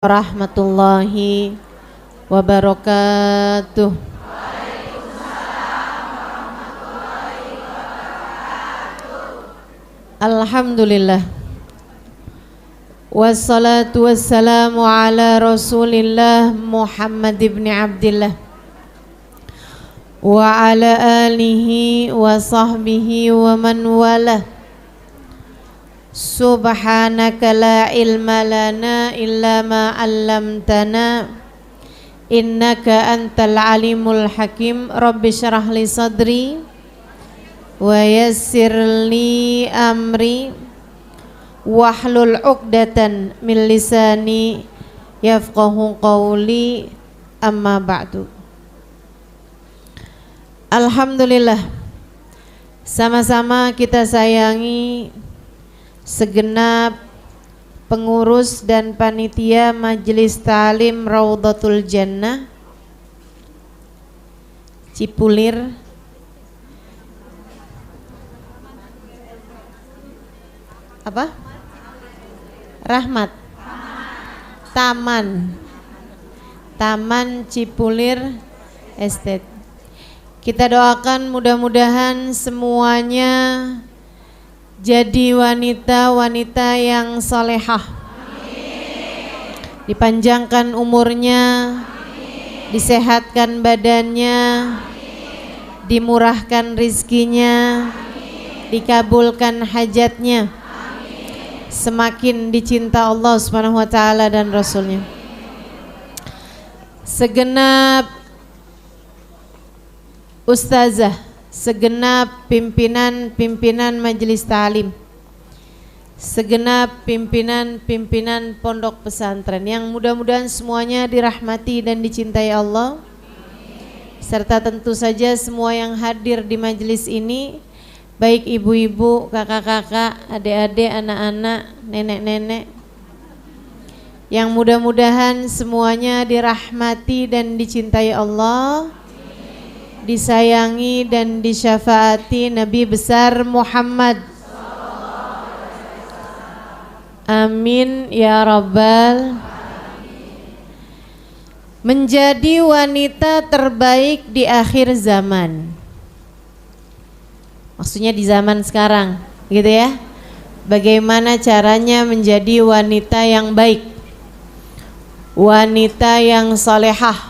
Warahmatullahi wabarakatuh. Alhamdulillah. Wassalatu wassalamu ala Rasulillah Muhammad ibn Abdillah wa ala alihi wa sahbihi wa man walah. Subhanaka la ilma lana illa ma 'allamtana innaka antal alimul hakim. Rabbi syrah li sadri wa yassir li amri wahlul 'uqdatan min lisani yafqahu qawli, amma ba'du. Alhamdulillah, sama-sama kita sayangi segenap pengurus dan panitia Majelis Ta'lim Raudhatul Jannah Cipulir, apa? Rahmat Taman Cipulir Estate. Kita doakan mudah-mudahan semuanya jadi wanita-wanita yang salehah, dipanjangkan umurnya, disehatkan badannya, dimurahkan rizkinya, dikabulkan hajatnya, semakin dicinta Allah Subhanahu wa taala dan Rasulnya. Segenap ustazah, segenap pimpinan majelis ta'lim, segenap pimpinan pondok pesantren yang mudah-mudahan semuanya dirahmati dan dicintai Allah, serta tentu saja semua yang hadir di majelis ini, baik ibu-ibu, kakak-kakak, adik-adik, anak-anak, nenek-nenek, yang mudah-mudahan semuanya dirahmati dan dicintai Allah, disayangi dan disyafaati Nabi besar Muhammad. Amin ya rabbal. Menjadi wanita terbaik di akhir zaman, maksudnya di zaman sekarang, gitu ya. Bagaimana caranya menjadi wanita yang baik, wanita yang salehah,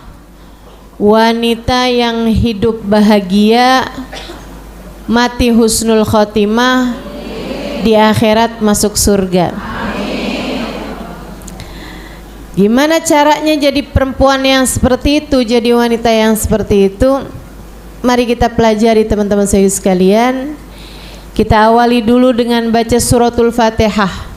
wanita yang hidup bahagia, mati husnul khotimah, di akhirat masuk surga. Gimana caranya jadi perempuan yang seperti itu, jadi wanita yang seperti itu? Mari kita pelajari teman-teman saya sekalian. Kita awali dulu dengan baca suratul Fatihah.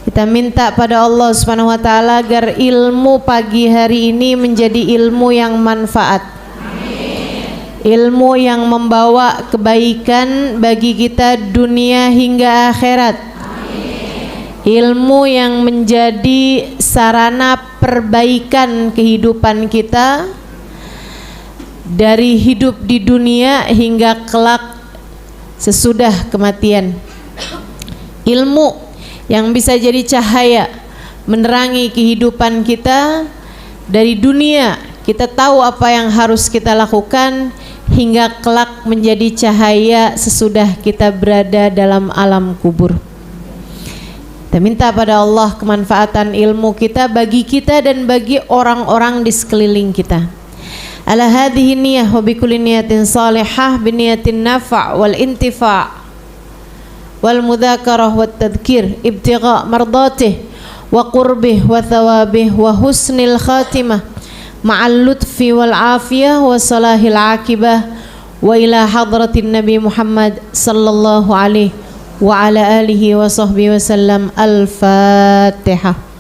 Kita minta pada Allah Subhanahu wa taala agar ilmu pagi hari ini menjadi ilmu yang manfaat. Amin. Ilmu yang membawa kebaikan bagi kita dunia hingga akhirat. Amin. Ilmu yang menjadi sarana perbaikan kehidupan kita dari hidup di dunia hingga kelak sesudah kematian. Ilmu yang bisa jadi cahaya menerangi kehidupan kita dari dunia, kita tahu apa yang harus kita lakukan, hingga kelak menjadi cahaya sesudah kita berada dalam alam kubur. Kita minta pada Allah kemanfaatan ilmu kita bagi kita dan bagi orang-orang di sekeliling kita. Ala hadhihi niyah wa bikulli niyatin salihah biniyatin nafa' wal intifa' wal mudzakarah wat tadhkir ibtigha mardatih wa qurbih wa thawabih wa husnil khatimah ma'al lutfi wal afiyah wa salahil akibah wa ila hadratin Nabi Muhammad sallallahu alaihi wa ala alihi wa sahbihi wa sallam. Al-Fatihah.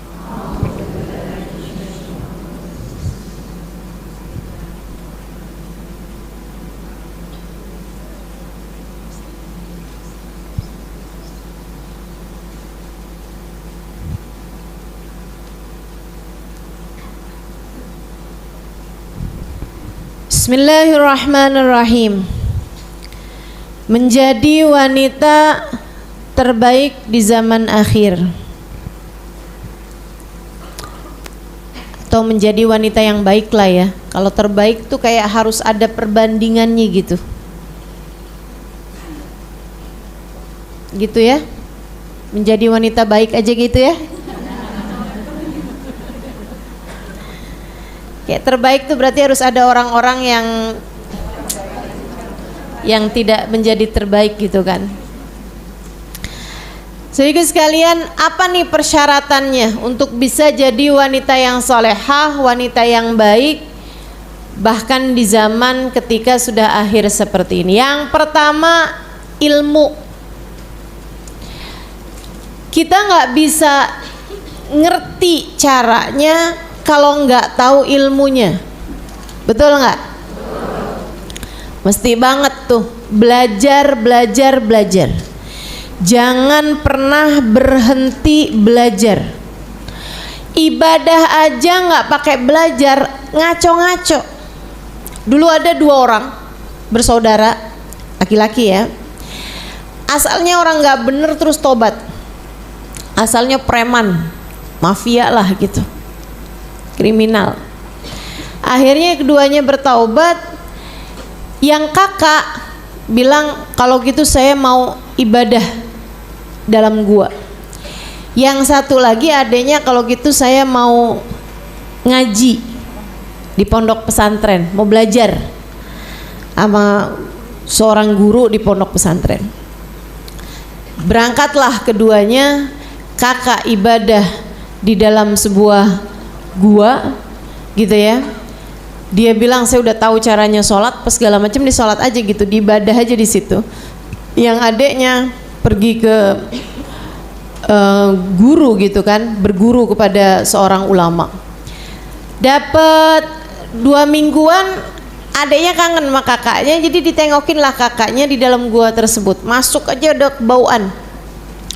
Bismillahirrahmanirrahim. Menjadi wanita terbaik di zaman akhir. atau menjadi wanita yang baik lah ya. Kalau terbaik tuh kayak harus ada perbandingannya gitu. Gitu ya. Menjadi wanita baik aja gitu ya. Kayak terbaik tuh berarti harus ada orang-orang yang tidak menjadi terbaik gitu kan. Sehingga sekalian, apa nih persyaratannya untuk bisa jadi wanita yang solehah, wanita yang baik, bahkan di zaman ketika sudah akhir seperti ini? Yang pertama, ilmu. Kita nggak bisa ngerti caranya kalau nggak tahu ilmunya, betul nggak? Mesti banget tuh belajar. Jangan pernah berhenti belajar. Ibadah aja nggak pakai belajar, ngaco-ngaco. Dulu ada 2 orang bersaudara, laki-laki ya. Asalnya orang nggak bener terus tobat. Asalnya preman, mafia lah gitu, kriminal. Akhirnya keduanya bertaubat. Yang kakak bilang, kalau gitu saya mau ibadah dalam gua. Yang satu lagi adanya, kalau gitu saya mau ngaji di pondok pesantren, mau belajar sama seorang guru di pondok pesantren. Berangkatlah keduanya, kakak ibadah di dalam sebuah gua gitu ya. Dia bilang saya udah tahu caranya sholat, pas segala macam di sholat aja gitu, di ibadah aja di situ. Yang adeknya pergi ke guru gitu kan, berguru kepada seorang ulama. Dapat 2 mingguan, adeknya kangen sama kakaknya, jadi ditengokin lah kakaknya di dalam gua tersebut. Masuk aja udah kebauan.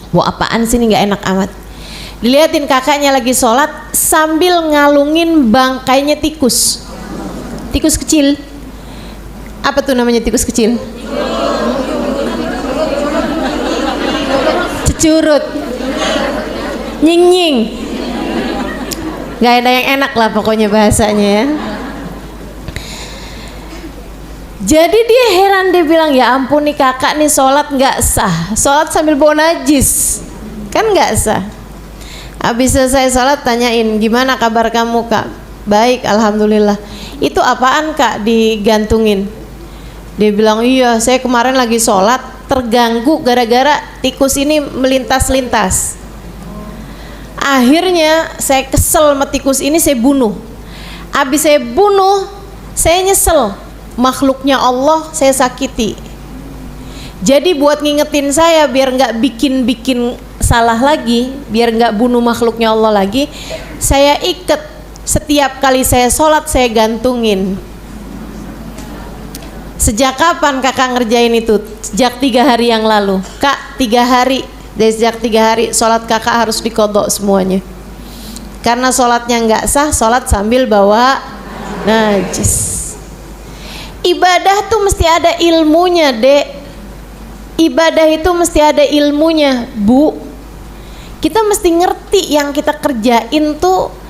Wah, apaan sih ini, nggak enak amat. Dilihatin kakaknya lagi sholat sambil ngalungin bangkainya tikus. Tikus kecil. Apa tuh namanya tikus kecil? Cecurut. Nying-nying. Gak ada yang enak lah pokoknya bahasanya ya. Jadi dia heran, dia bilang, ya ampun nih kakak nih sholat gak sah. Sholat sambil bawa najis, kan gak sah. Habis selesai sholat tanyain, gimana kabar kamu kak? Baik, alhamdulillah. Itu apaan kak digantungin? Dia bilang, iya saya kemarin lagi sholat terganggu gara-gara tikus ini melintas-lintas. Akhirnya saya kesel sama tikus ini, saya bunuh. Habis saya bunuh, saya nyesel, makhluknya Allah saya sakiti. Jadi buat ngingetin saya biar nggak bikin salah lagi, biar nggak bunuh makhluknya Allah lagi, saya ikat. Setiap kali saya sholat saya gantungin. Sejak kapan kakak ngerjain itu? Sejak 3 hari yang lalu. Kak, 3 hari. Dari sejak 3 hari sholat kakak harus dikodok semuanya. Karena sholatnya nggak sah, sholat sambil bawa najis. Ibadah tuh mesti ada ilmunya, dek. Ibadah itu mesti ada ilmunya, bu. Kita mesti ngerti yang kita kerjain tuh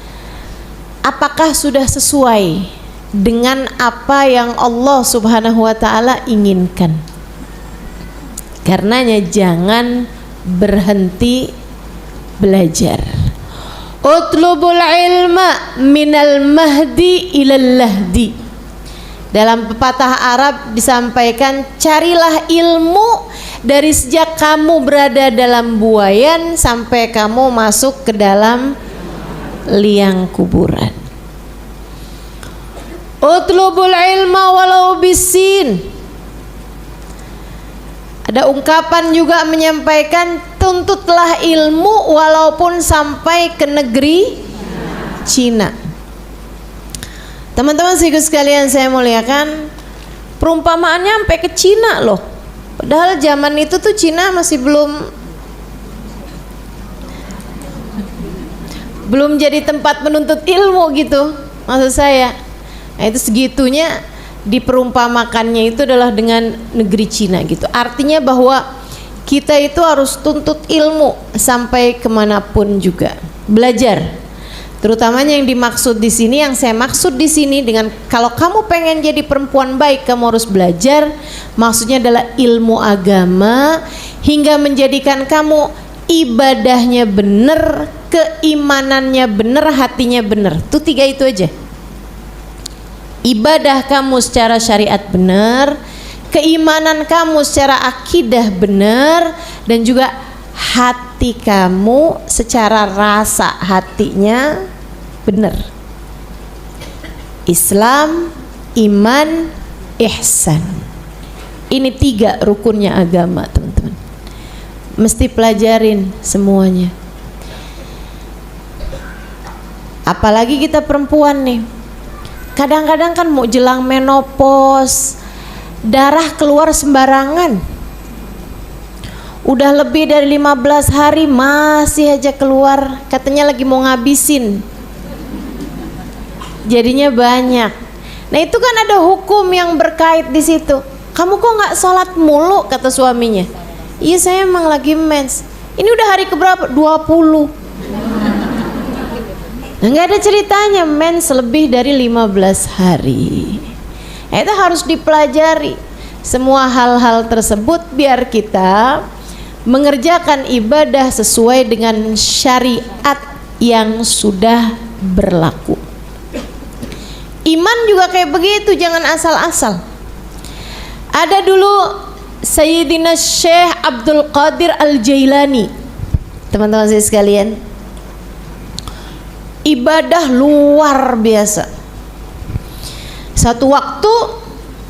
apakah sudah sesuai dengan apa yang Allah Subhanahu wa ta'ala inginkan. Karenanya jangan berhenti belajar. Utlubul ilma minal mahdi ilal lahdi. Dalam pepatah Arab disampaikan, carilah ilmu dari sejak kamu berada dalam buayan sampai kamu masuk ke dalam liang kuburan. Utlubul ilma walau bisin. Ada ungkapan juga menyampaikan, tuntutlah ilmu walaupun sampai ke negeri Cina. Teman-teman sekalian saya muliakan, perumpamaannya sampai ke Cina loh. Padahal zaman itu tuh Cina masih belum jadi tempat menuntut ilmu gitu, maksud saya. Nah, itu segitunya diperumpamakannya itu adalah dengan negeri Cina gitu. Artinya bahwa kita itu harus tuntut ilmu sampai kemanapun juga, belajar. Terutamanya yang dimaksud di sini, yang saya maksud di sini dengan kalau kamu pengen jadi perempuan baik, kamu harus belajar. Maksudnya adalah ilmu agama hingga menjadikan kamu ibadahnya benar, keimanannya benar, hatinya benar. Itu 3 itu aja. Ibadah kamu secara syariat benar, keimanan kamu secara akidah benar, dan juga hati kamu secara rasa hatinya benar. Islam, iman, ihsan. Ini 3 rukunnya agama, teman-teman. Mesti pelajarin semuanya. Apalagi kita perempuan nih, kadang-kadang kan mau jelang menopause, darah keluar sembarangan. Udah lebih dari 15 hari masih aja keluar, katanya lagi mau ngabisin. Jadinya banyak. Nah itu kan ada hukum yang berkait di situ. Kamu kok nggak sholat mulu, kata suaminya. Iya saya emang lagi mens. Ini udah hari keberapa? 20. Nah, nggak ada ceritanya mens lebih dari 15 hari. Nah, itu harus dipelajari semua hal-hal tersebut biar kita mengerjakan ibadah sesuai dengan syariat yang sudah berlaku. Iman juga kayak begitu, jangan asal-asal. Ada dulu Sayyidina Syekh Abdul Qadir Al-Jailani, teman-teman saya sekalian, ibadah luar biasa. Satu waktu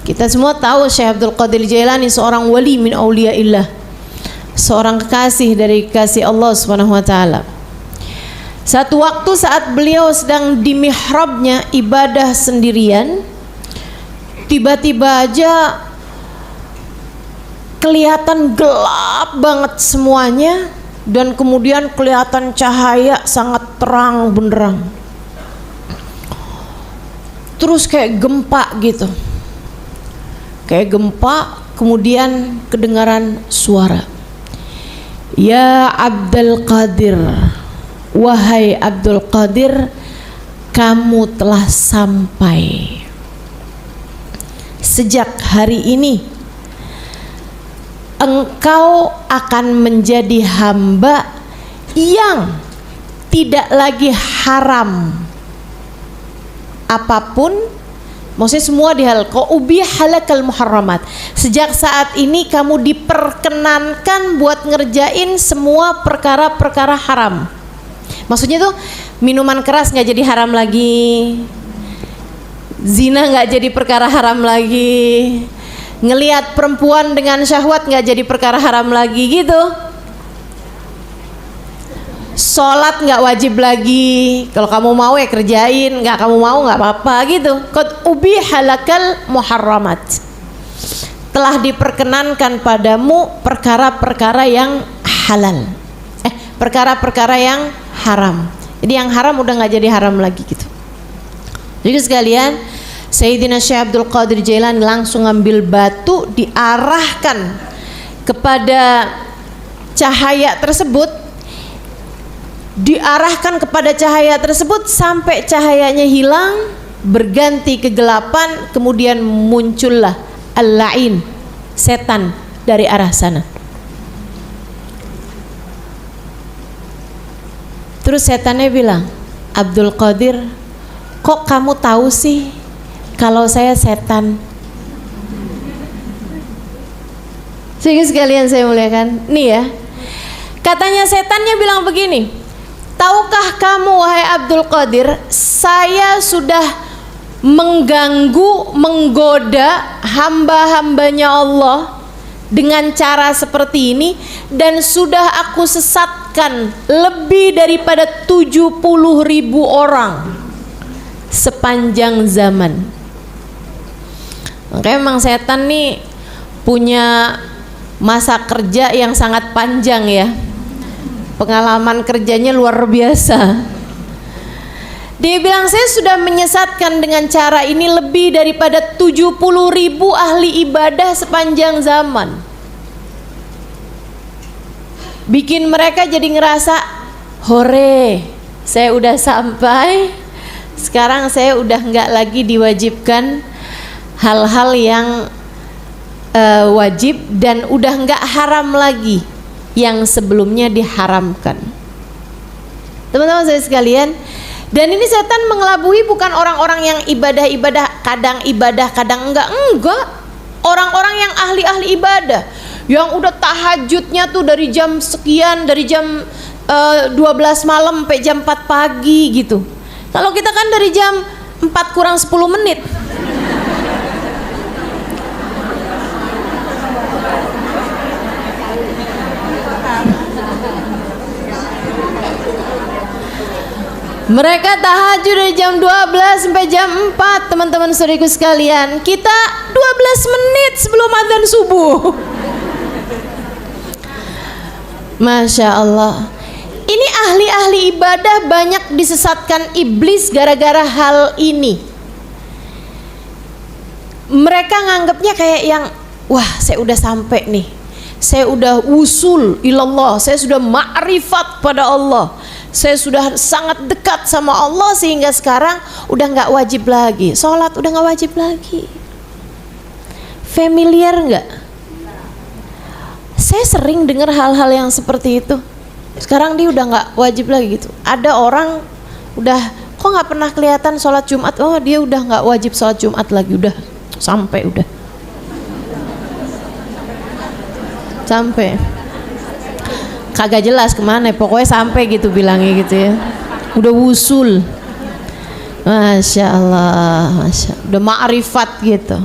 kita semua tahu Syekh Abdul Qadir Jailani seorang wali min auliyaillah, seorang kekasih dari kasih Allah Subhanahu wa taala. Satu waktu saat beliau sedang di mihrabnya ibadah sendirian, tiba-tiba aja kelihatan gelap banget semuanya, dan kemudian kelihatan cahaya sangat terang benderang. Terus kayak gempa gitu. Kayak gempa, kemudian kedengaran suara. Ya Abdul Qadir, wahai Abdul Qadir, kamu telah sampai. Sejak hari ini engkau akan menjadi hamba yang tidak lagi haram apapun. Maksudnya semua dihal, kau ubihalakal muharramat. Sejak saat ini kamu diperkenankan buat ngerjain semua perkara-perkara haram. Maksudnya tuh minuman keras nggak jadi haram lagi, zina nggak jadi perkara haram lagi, ngelihat perempuan dengan syahwat nggak jadi perkara haram lagi gitu. Sholat nggak wajib lagi, kalau kamu mau ya kerjain, nggak kamu mau nggak apa-apa gitu. Qad ubihalakal muharramat, telah diperkenankan padamu perkara-perkara yang halal, perkara-perkara yang haram. Jadi yang haram udah nggak jadi haram lagi gitu. Jadi sekalian, Sayyidina Syekh Abdul Qadir Jailani langsung ngambil batu, diarahkan kepada cahaya tersebut, diarahkan kepada cahaya tersebut sampai cahayanya hilang, berganti kegelapan, kemudian muncullah al-la'in, setan dari arah sana. Terus setannya bilang, Abdul Qadir, kok kamu tahu sih kalau saya setan? Sehingga sekalian saya muliakan, nih ya, katanya setannya bilang begini, tahukah kamu wahai Abdul Qadir, saya sudah mengganggu, menggoda hamba-hambanya Allah dengan cara seperti ini, dan sudah aku sesatkan lebih daripada 70.000 orang sepanjang zaman. Makanya memang setan nih punya masa kerja yang sangat panjang ya, pengalaman kerjanya luar biasa. Dia bilang saya sudah menyesatkan dengan cara ini lebih daripada 70.000 ahli ibadah sepanjang zaman, bikin mereka jadi ngerasa hore, saya udah sampai. Sekarang saya udah nggak lagi diwajibkan hal-hal yang wajib, dan udah nggak haram lagi yang sebelumnya diharamkan. Teman-teman saya sekalian, dan ini setan mengelabui bukan orang-orang yang ibadah kadang enggak. Orang-orang yang ahli-ahli ibadah, yang udah tahajudnya tuh dari jam sekian, dari jam 12 malam sampai jam 4 pagi gitu. Kalau kita kan dari jam 4 kurang 10 menit. Mereka tahajud dari jam 12 sampai jam 4, teman-teman saudaraku sekalian. Kita 12 menit sebelum adzan subuh. Masya Allah. Ini ahli-ahli ibadah banyak disesatkan iblis gara-gara hal ini. Mereka nganggapnya kayak yang, wah saya udah sampai nih, saya udah usul ilallah, saya sudah ma'rifat pada Allah, saya sudah sangat dekat sama Allah, sehingga sekarang udah nggak wajib lagi sholat, udah nggak wajib lagi. Familiar nggak? Saya sering dengar hal-hal yang seperti itu. Sekarang dia udah nggak wajib lagi gitu. Ada orang udah kok nggak pernah kelihatan sholat Jumat, oh dia udah nggak wajib sholat Jumat lagi, udah sampai kagak jelas kemana, pokoknya sampai gitu bilangnya gitu ya, udah wusul. Masya Allah, udah ma'rifat gitu.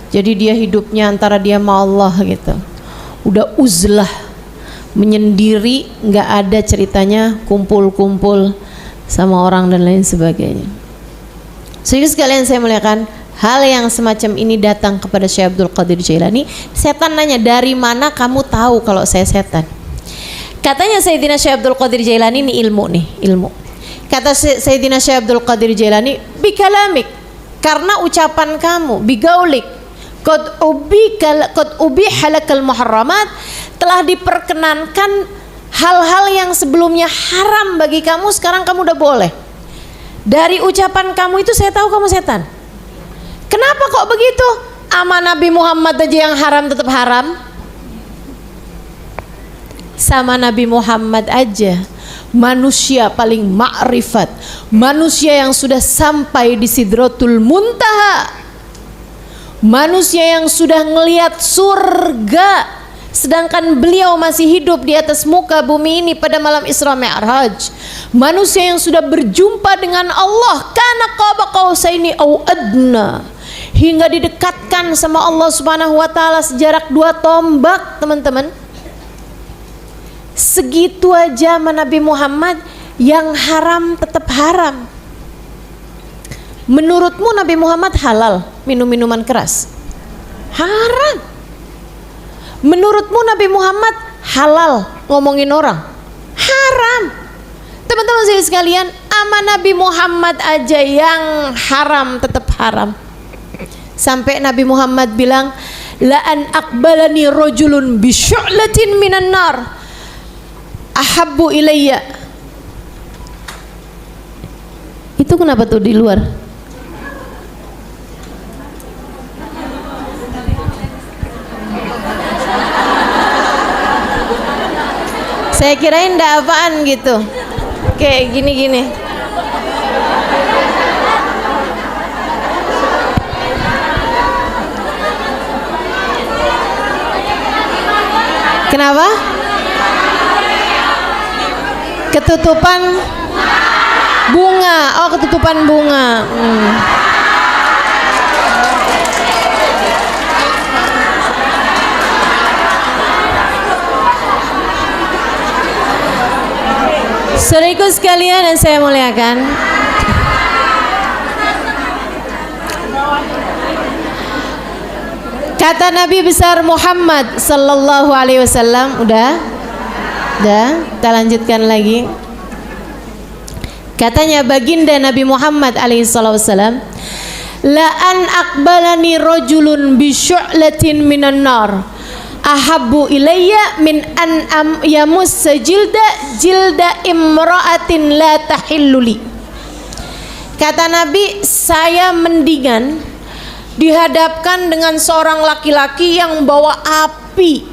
Jadi dia hidupnya antara dia sama Allah gitu, udah uzlah, menyendiri, nggak ada ceritanya kumpul-kumpul sama orang dan lain sebagainya. Sehingga sekalian saya muliakan, hal yang semacam ini datang kepada Syekh Abdul Qadir Jailani. Setan nanya, dari mana kamu tahu kalau saya setan? Katanya Sayyidina Syekh Abdul Qadir Jailani, ini ilmu. Kata Sayyidina Syekh Abdul Qadir Jailani, bikalamik, karena ucapan kamu, bigaulik, qad ubiha lakal muharramat, telah diperkenankan hal-hal yang sebelumnya haram bagi kamu, sekarang kamu udah boleh. Dari ucapan kamu itu saya tahu kamu setan. Kenapa kok begitu? Ama Nabi Muhammad aja yang haram tetap haram. Sama Nabi Muhammad aja, manusia paling ma'rifat, manusia yang sudah sampai di Sidratul Muntaha, manusia yang sudah ngelihat surga, sedangkan beliau masih hidup di atas muka bumi ini pada malam Isra Mi'raj. Manusia yang sudah berjumpa dengan Allah, kana qaba qausaini au adna, hingga didekatkan sama Allah Subhanahu wa taala sejarak 2 tombak, teman-teman. Segitu aja sama Nabi Muhammad, yang haram tetap haram. Menurutmu Nabi Muhammad halal minum minuman keras? Haram. Menurutmu Nabi Muhammad halal ngomongin orang? Haram. Teman-teman saya sekalian, ama Nabi Muhammad aja yang haram tetap haram. Sampai Nabi Muhammad bilang, la an aqbalani rajulun bi syu'latin minan nar ahabbu ilayya. Itu kenapa tuh di luar? Saya kirain ndak apaan gitu, kayak gini-gini. Kenapa? Ketutupan bunga. Oh, ketutupan bunga. Saudaraku sekalian yang saya muliakan, kata Nabi besar Muhammad sallallahu alaihi wasallam, udah, kita lanjutkan lagi. Katanya baginda Nabi Muhammad alaihi wasallam, la an aqbalani rajulun bi syu'latin minan nar ahabbu ilayya min an yamussa jilda imra'atin la tahilluli. Kata Nabi, saya mendingan dihadapkan dengan seorang laki-laki yang bawa api,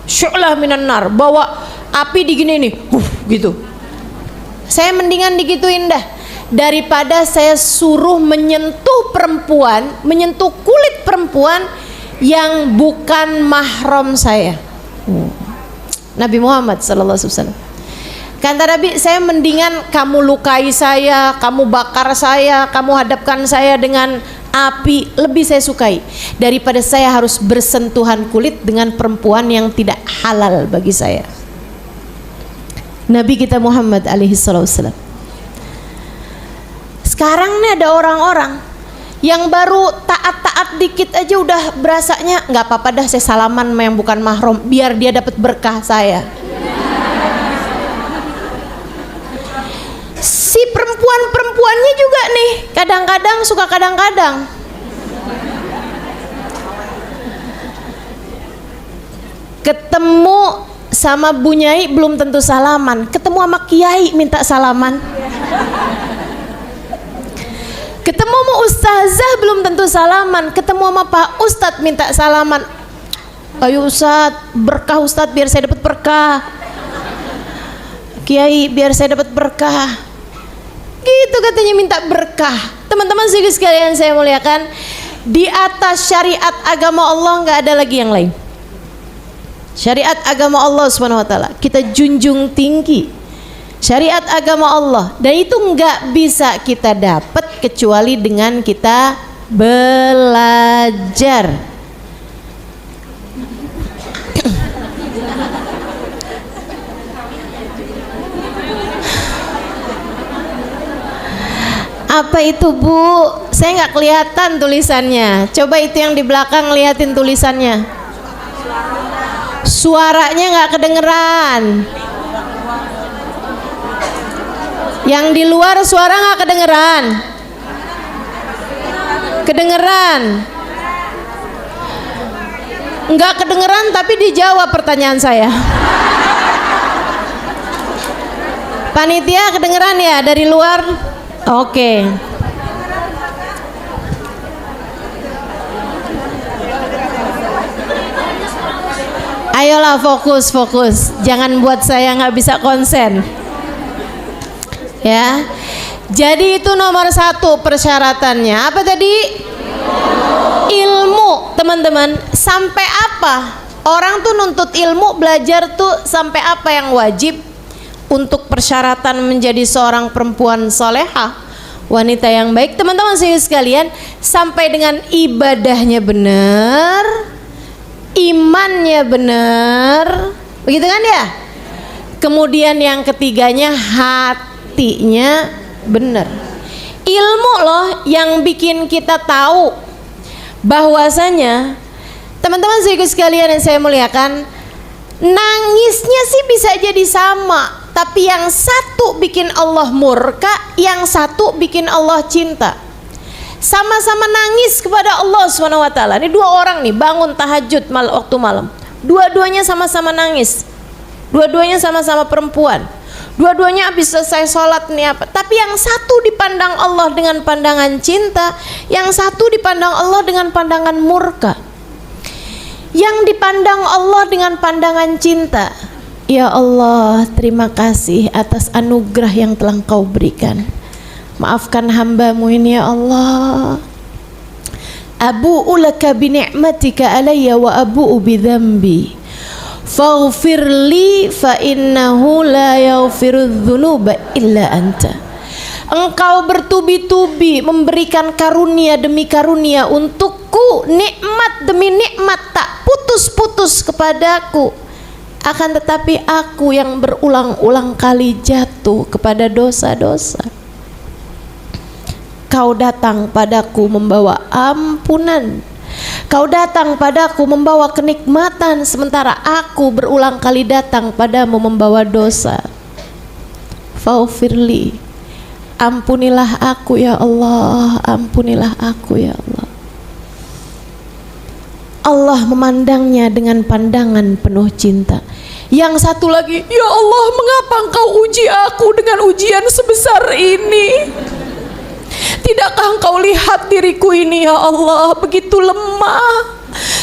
syu'lah minan nar, bawa api digini nih, gitu. Saya mendingan digituin dah daripada saya suruh menyentuh perempuan, menyentuh kulit perempuan yang bukan mahram saya. Nabi Muhammad sallallahu alaihi wasallam. Kata Nabi, saya mendingan kamu lukai saya, kamu bakar saya, kamu hadapkan saya dengan api, lebih saya sukai daripada saya harus bersentuhan kulit dengan perempuan yang tidak halal bagi saya. Nabi kita Muhammad alaihi wasallam. Sekarang nih ada orang-orang yang baru taat-taat dikit aja udah berasanya nggak apa-apa dah saya salaman sama yang bukan mahram biar dia dapat berkah saya. Si perempuan-perempuannya juga nih kadang-kadang suka kadang-kadang. Ketemu sama Bu Nyai belum tentu salaman, ketemu sama Kiai minta salaman. Ketemu sama ustazah belum tentu salaman, ketemu sama Pak Ustadz minta salaman. Ayo Ustadz, berkah Ustadz biar saya dapat berkah. Kiai biar saya dapat berkah. Gitu katanya minta berkah. Teman-teman sekalian saya muliakan, di atas syariat agama Allah nggak ada lagi yang lain. Syariat agama Allah Subhanahu wa taala kita junjung tinggi. Syariat agama Allah, dan itu nggak bisa kita dapat kecuali dengan kita belajar. Apa itu Bu? Saya nggak kelihatan tulisannya. Coba itu yang di belakang liatin tulisannya. Suaranya nggak kedengeran. Yang di luar suara nggak kedengeran? Kedengeran? Nggak kedengeran tapi dijawab pertanyaan saya. Panitia kedengeran ya dari luar? Oke. Ayolah fokus, jangan buat saya nggak bisa konsen. Ya, jadi itu nomor 1 persyaratannya. Apa tadi? Ilmu, teman-teman. Sampai apa? Orang tuh nuntut ilmu, belajar tuh sampai apa yang wajib untuk persyaratan menjadi seorang perempuan solehah, wanita yang baik. Teman-teman sekalian, sampai dengan ibadahnya benar, imannya benar, begitu kan ya? Kemudian yang ketiganya hatinya benar. Ilmu loh yang bikin kita tahu bahwasanya, teman-teman sekalian yang saya muliakan, nangisnya sih bisa jadi sama, tapi yang satu bikin Allah murka, yang satu bikin Allah cinta. Sama-sama nangis kepada Allah SWT. Ini 2 orang nih bangun tahajud waktu malam, dua-duanya sama-sama nangis, dua-duanya sama-sama perempuan, dua-duanya habis selesai sholat nih apa, tapi yang satu dipandang Allah dengan pandangan cinta, yang satu dipandang Allah dengan pandangan murka. Yang dipandang Allah dengan pandangan cinta, ya Allah, terima kasih atas anugerah yang telah Engkau berikan. Maafkan hamba-Mu ini ya Allah. Abu'u laka bi ni'matika alayya wa abu'u bi dzambi. Faghfir li fa innahu la yaghfirudz dzunuba illa anta. Engkau bertubi-tubi memberikan karunia demi karunia untukku, nikmat demi nikmat tak putus-putus kepadaku. Akan tetapi aku yang berulang-ulang kali jatuh kepada dosa-dosa. Kau datang padaku membawa ampunan, Kau datang padaku membawa kenikmatan, sementara aku berulang kali datang padamu membawa dosa. Faghfirli, ampunilah aku ya Allah, ampunilah aku ya Allah. Allah memandangnya dengan pandangan penuh cinta. Yang satu lagi, ya Allah, mengapa engkau uji aku dengan ujian sebesar ini? Tidakkah engkau lihat diriku ini ya Allah, begitu lemah?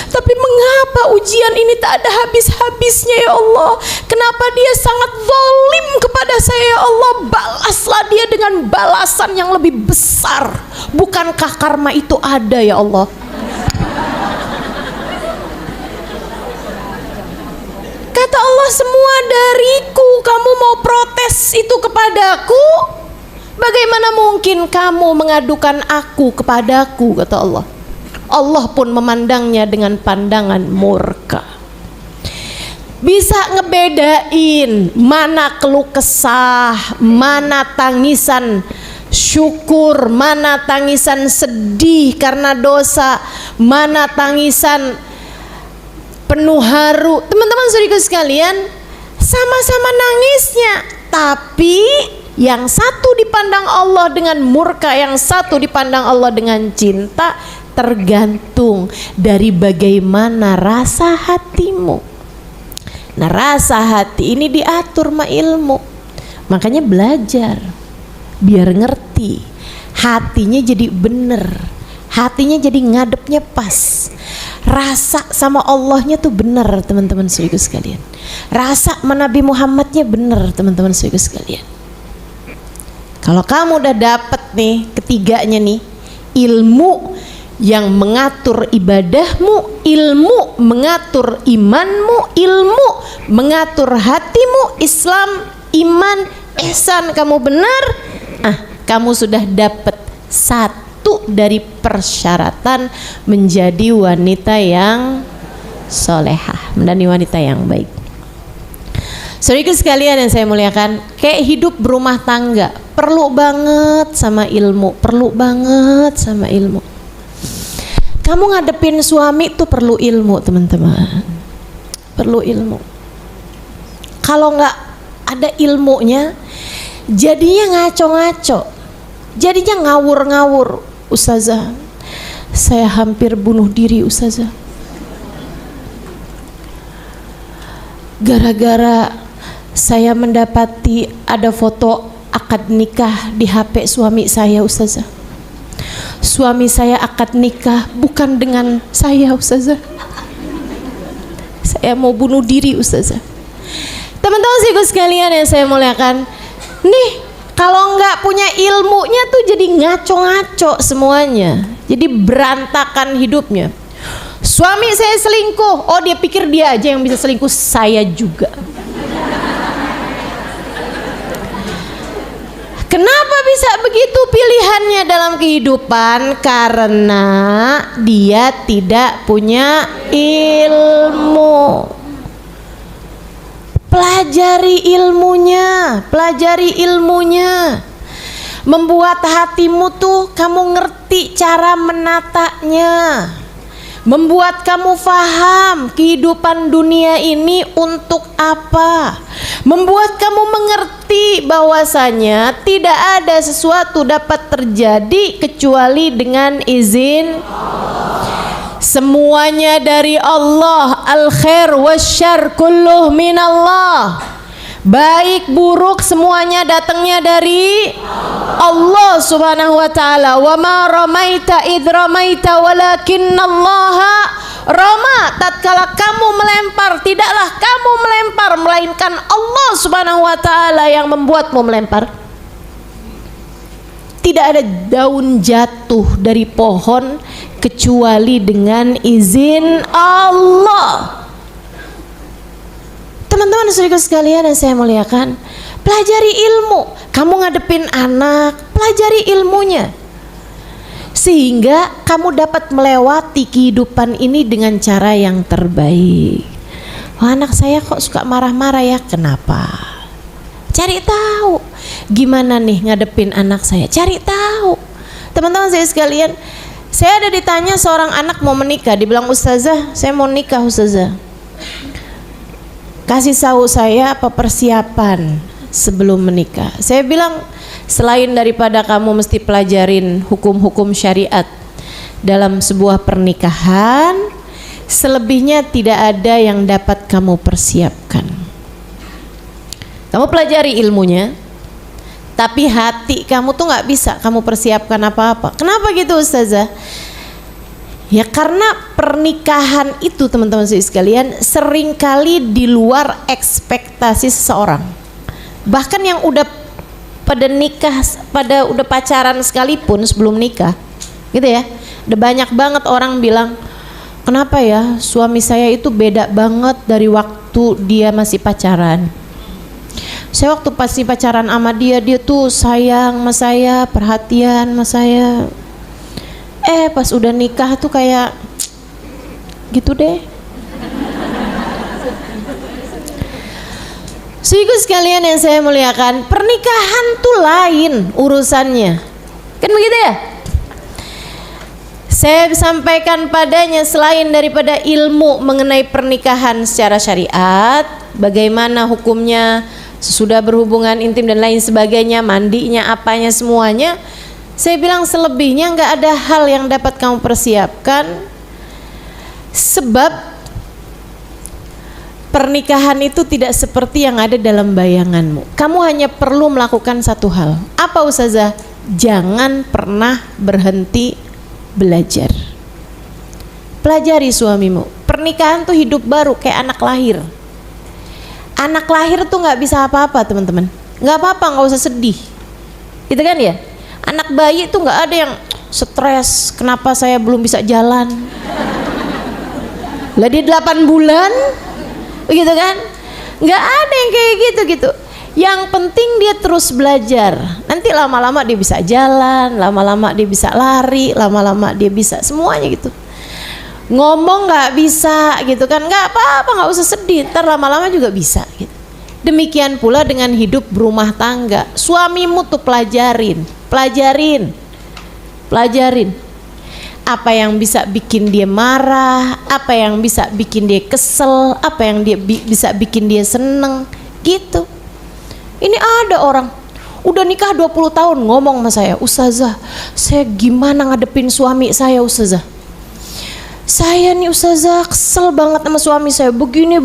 Tapi mengapa ujian ini tak ada habis-habisnya ya Allah? Kenapa dia sangat zalim kepada saya ya Allah? Balaslah dia dengan balasan yang lebih besar. Bukankah karma itu ada ya Allah? Kata Allah, semua dariku. Kamu mau protes itu kepadaku? Bagaimana mungkin kamu mengadukan aku kepadaku, kata Allah. Allah pun memandangnya dengan pandangan murka. Bisa ngebedain mana keluh kesah, mana tangisan syukur, mana tangisan sedih karena dosa, mana tangisan penuh haru. Teman-teman saudara sekalian, sama-sama nangisnya, tapi yang satu dipandang Allah dengan murka, yang satu dipandang Allah dengan cinta. Tergantung dari bagaimana rasa hatimu. Nah, rasa hati ini diatur sama ilmu. Makanya belajar biar ngerti, hatinya jadi bener, hatinya jadi ngadepnya pas. Rasa sama Allahnya tuh bener, teman-teman saudara sekalian. Rasa sama Nabi Muhammadnya bener, teman-teman saudara sekalian. Kalau kamu udah dapet nih ketiganya nih, ilmu yang mengatur ibadahmu, ilmu mengatur imanmu, ilmu mengatur hatimu, Islam, iman, ihsan kamu benar, kamu sudah dapat satu dari persyaratan menjadi wanita yang solehah, menjadi wanita yang baik. Saudara sekalian yang saya muliakan, kayak hidup berumah tangga perlu banget sama ilmu, perlu banget sama ilmu. Kamu ngadepin suami tuh perlu ilmu, teman-teman. Perlu ilmu. Kalau nggak ada ilmunya, jadinya ngaco-ngaco, jadinya ngawur-ngawur. Ustazah, saya hampir bunuh diri, Ustazah. Gara-gara saya mendapati ada foto akad nikah di HP suami saya, Ustazah. Suami saya akad nikah bukan dengan saya, Ustazah. Saya mau bunuh diri, Ustazah. Teman-teman sekalian yang saya muliakan, nih kalau nggak punya ilmunya tuh jadi ngaco-ngaco semuanya, jadi berantakan hidupnya. Suami saya selingkuh, oh dia pikir dia aja yang bisa selingkuh, saya juga. Kenapa bisa begitu pilihannya dalam kehidupan? Karena dia tidak punya ilmu. Pelajari ilmunya, pelajari ilmunya. Membuat hatimu tuh kamu ngerti cara menatanya. Membuat kamu faham kehidupan dunia ini untuk apa. Membuat kamu mengerti bahwasanya tidak ada sesuatu dapat terjadi kecuali dengan izin Allah. Semuanya dari Allah. Al khair wasyarr kulluh minallah. Baik buruk semuanya datangnya dari Allah Subhanahu wa taala. Wa ma ramaita id ramaita walakinnallaha rama. Tatkala kamu melempar, tidaklah kamu melempar, melainkan Allah Subhanahu wa taala yang membuatmu melempar. Tidak ada daun jatuh dari pohon kecuali dengan izin Allah. Teman-teman saudara sekalian yang saya muliakan, pelajari ilmu. Kamu ngadepin anak, pelajari ilmunya, sehingga kamu dapat melewati kehidupan ini dengan cara yang terbaik. Wah, anak saya kok suka marah-marah ya, kenapa? Cari tahu gimana nih ngadepin anak saya, cari tahu. Teman-teman saya sekalian, saya ada ditanya seorang anak mau menikah, dibilang, Ustazah saya mau nikah, Ustazah, kasih tahu saya apa persiapan sebelum menikah. Saya bilang, selain daripada kamu mesti pelajarin hukum-hukum syariat dalam sebuah pernikahan, Selebihnya tidak ada yang dapat kamu persiapkan. Kamu pelajari ilmunya, tapi hati kamu tuh nggak bisa kamu persiapkan apa-apa. Kenapa gitu Ustazah? Ya karena pernikahan itu teman-teman sekalian seringkali di luar ekspektasi seseorang. Bahkan yang udah pada nikah, udah pacaran sekalipun sebelum nikah, gitu ya. Udah banyak banget orang bilang, kenapa ya suami saya itu beda banget dari waktu dia masih pacaran. Saya waktu pasti pacaran sama dia tuh sayang sama saya, perhatian sama saya. Pas udah nikah tuh kayak gitu deh. Sehingga sekalian yang saya muliakan, pernikahan tuh lain urusannya. Kan begitu ya? Saya sampaikan padanya selain daripada ilmu mengenai pernikahan secara syariat, bagaimana hukumnya sesudah berhubungan intim dan lain sebagainya, mandinya, apanya semuanya. Saya bilang selebihnya nggak ada hal yang dapat kamu persiapkan, sebab pernikahan itu tidak seperti yang ada dalam bayanganmu. Kamu hanya perlu melakukan satu hal. Apa Ustazah? Jangan pernah berhenti belajar. Pelajari suamimu. Pernikahan tuh hidup baru kayak anak lahir. Anak lahir tuh nggak bisa apa-apa teman-teman. Nggak apa-apa, nggak usah sedih. Gitu kan ya? Anak bayi tuh nggak ada yang stres. Kenapa saya belum bisa jalan? Lah dia 8 bulan, begitu kan? Nggak ada yang kayak gitu. Yang penting dia terus belajar. Nanti lama-lama dia bisa jalan, lama-lama dia bisa lari, lama-lama dia bisa semuanya gitu. Ngomong nggak bisa gitu kan? Nggak apa-apa, nggak usah sedih. Ntar lama-lama juga bisa. Gitu. Demikian pula dengan hidup berumah tangga. Suamimu tuh pelajarin. Apa yang bisa bikin dia marah, apa yang bisa bikin dia kesel, apa yang dia bisa bikin dia seneng, gitu. Ini ada orang udah nikah 20 tahun ngomong sama saya, Ustazah, saya gimana ngadepin suami saya Ustazah? Saya nih Ustazah kesel banget sama suami saya, begini,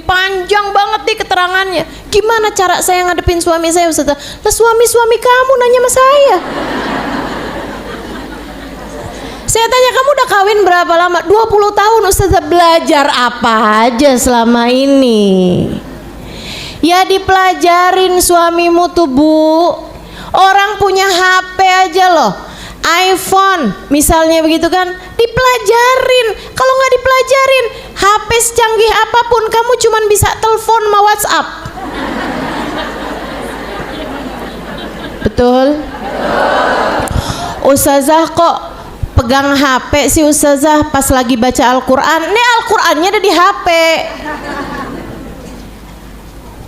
panjang banget deh keterangannya. Gimana cara saya ngadepin suami saya Ustazah? Lah suami kamu nanya sama saya. Saya tanya, kamu udah kawin berapa lama? 20 tahun Ustazah. Belajar apa aja selama ini? Ya dipelajarin suamimu tuh Bu. Orang punya HP aja loh, iPhone misalnya begitu kan, dipelajarin. Kalau nggak dipelajarin, HP secanggih apapun kamu cuman bisa telepon sama WhatsApp. Betul? Ustazah kok pegang HP sih Ustazah pas lagi baca Al-Quran? Ini Al-Qurannya ada di HP.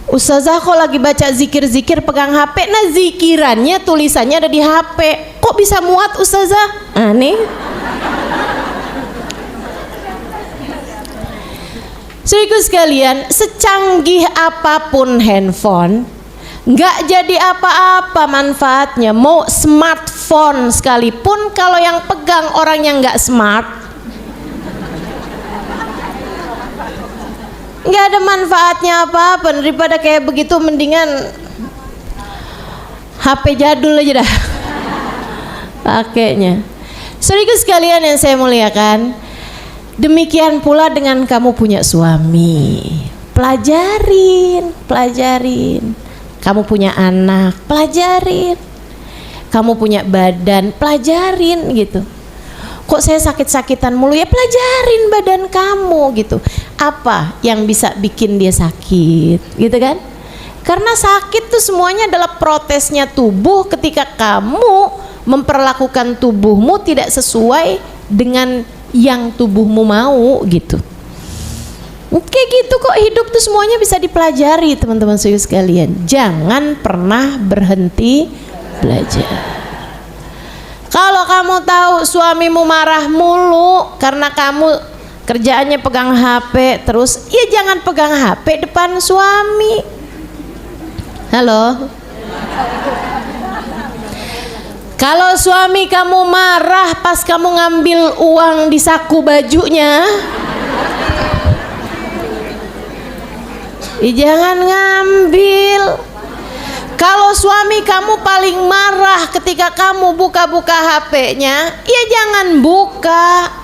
Ustazah kok lagi baca zikir-zikir pegang HP? Nah zikirannya tulisannya ada di HP. Kok bisa muat Ustazah? Aneh. Saudaraku sekalian, secanggih apapun handphone, nggak jadi apa-apa manfaatnya. Mau smartphone sekalipun, kalau yang pegang orang yang nggak smart, nggak ada manfaatnya apa-apa. Daripada kayak begitu, mendingan HP jadul aja dah pakainya. Saudaraku sekalian yang saya muliakan, demikian pula dengan kamu punya suami. Pelajarin. Kamu punya anak, pelajarin. Kamu punya badan, pelajarin gitu. Kok saya sakit-sakitan mulu? Ya pelajarin badan kamu gitu. Apa yang bisa bikin dia sakit, gitu kan? Karena sakit tuh semuanya adalah protesnya tubuh ketika kamu memperlakukan tubuhmu tidak sesuai dengan yang tubuhmu mau gitu. Oke gitu kok, hidup tuh semuanya bisa dipelajari teman-teman sekalian. Jangan pernah berhenti belajar. Kalau kamu tahu suamimu marah mulu karena kamu kerjaannya pegang HP terus, ya jangan pegang HP depan suami. Halo. Kalau suami kamu marah pas kamu ngambil uang di saku bajunya, jangan ngambil. Kalau suami kamu paling marah ketika kamu buka-buka HP-nya, ya jangan buka.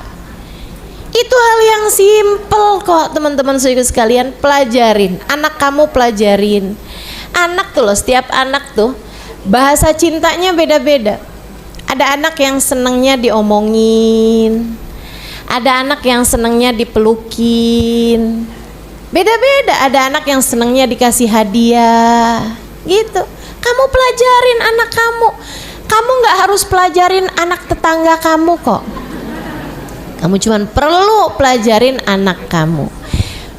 Itu hal yang simpel kok teman-teman sekalian. Pelajarin, anak kamu pelajarin. Anak tuh loh, setiap anak tuh bahasa cintanya beda-beda. Ada anak yang senangnya diomongin, ada anak yang senangnya dipelukin, beda-beda. Ada anak yang senangnya dikasih hadiah gitu. Kamu pelajarin anak kamu. Kamu gak harus pelajarin anak tetangga kamu kok. Kamu cuma perlu pelajarin anak kamu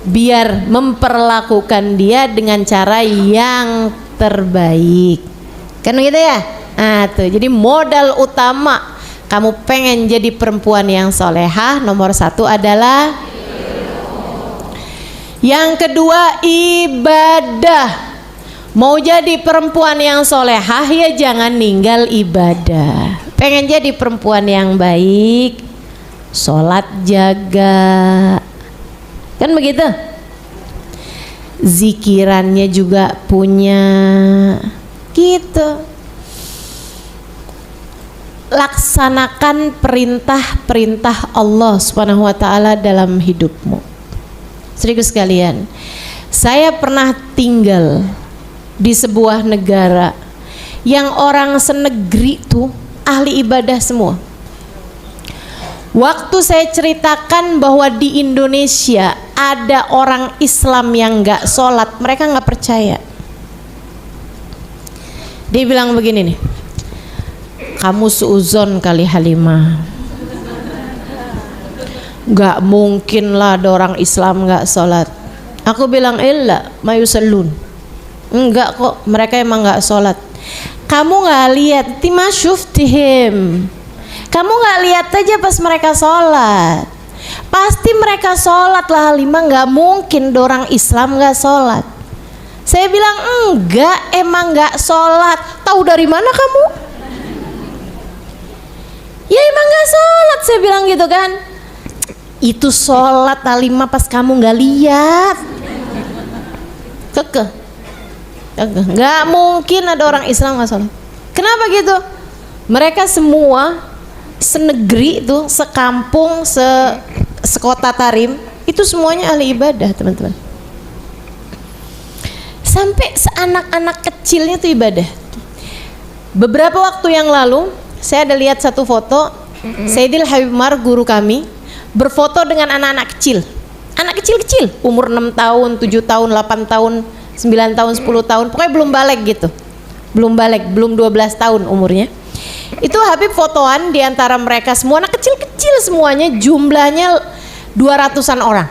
biar memperlakukan dia dengan cara yang terbaik. Kan begitu ya? Nah tuh, jadi modal utama kamu pengen jadi perempuan yang solehah, nomor 1 adalah yang kedua ibadah. Mau jadi perempuan yang solehah ya jangan ninggal ibadah. Pengen jadi perempuan yang baik, sholat jaga, kan begitu. Zikirannya juga punya, gitu. Laksanakan perintah-perintah Allah Subhanahu wa taala dalam hidupmu. Saudaraku sekalian, saya pernah tinggal di sebuah negara yang orang senegeri tuh ahli ibadah semua. Waktu saya ceritakan bahwa di Indonesia ada orang Islam yang gak sholat, mereka gak percaya. Dia bilang begini nih, kamu suuzon kali Halimah, gak mungkin lah ada orang Islam gak sholat. Aku bilang illa mayusallun, enggak kok, mereka emang gak sholat. Kamu gak lihat tima syuftihim, kamu gak lihat aja pas mereka sholat. Pasti mereka sholat lah Halimah, gak mungkin ada orang Islam gak sholat. Saya bilang enggak, emang gak sholat. Tahu dari mana kamu? Ya emang gak sholat, saya bilang gitu kan. Itu sholat Halimah pas kamu gak lihat. Kekeh. Gak mungkin ada orang Islam gak sholat. Kenapa gitu? Mereka semua senegeri itu, sekampung, sekota Tarim, itu semuanya ahli ibadah teman-teman. Sampai seanak-anak kecilnya tuh ibadah. Beberapa waktu yang lalu saya ada lihat satu foto Sayyidil Habib Umar, guru kami, berfoto dengan anak-anak kecil. Anak kecil-kecil, umur 6 tahun, 7 tahun, 8 tahun, 9 tahun, 10 tahun, pokoknya belum balik gitu. Belum balik, belum 12 tahun umurnya. Itu Habib fotoan di antara mereka semua anak kecil-kecil semuanya, jumlahnya 200-an orang.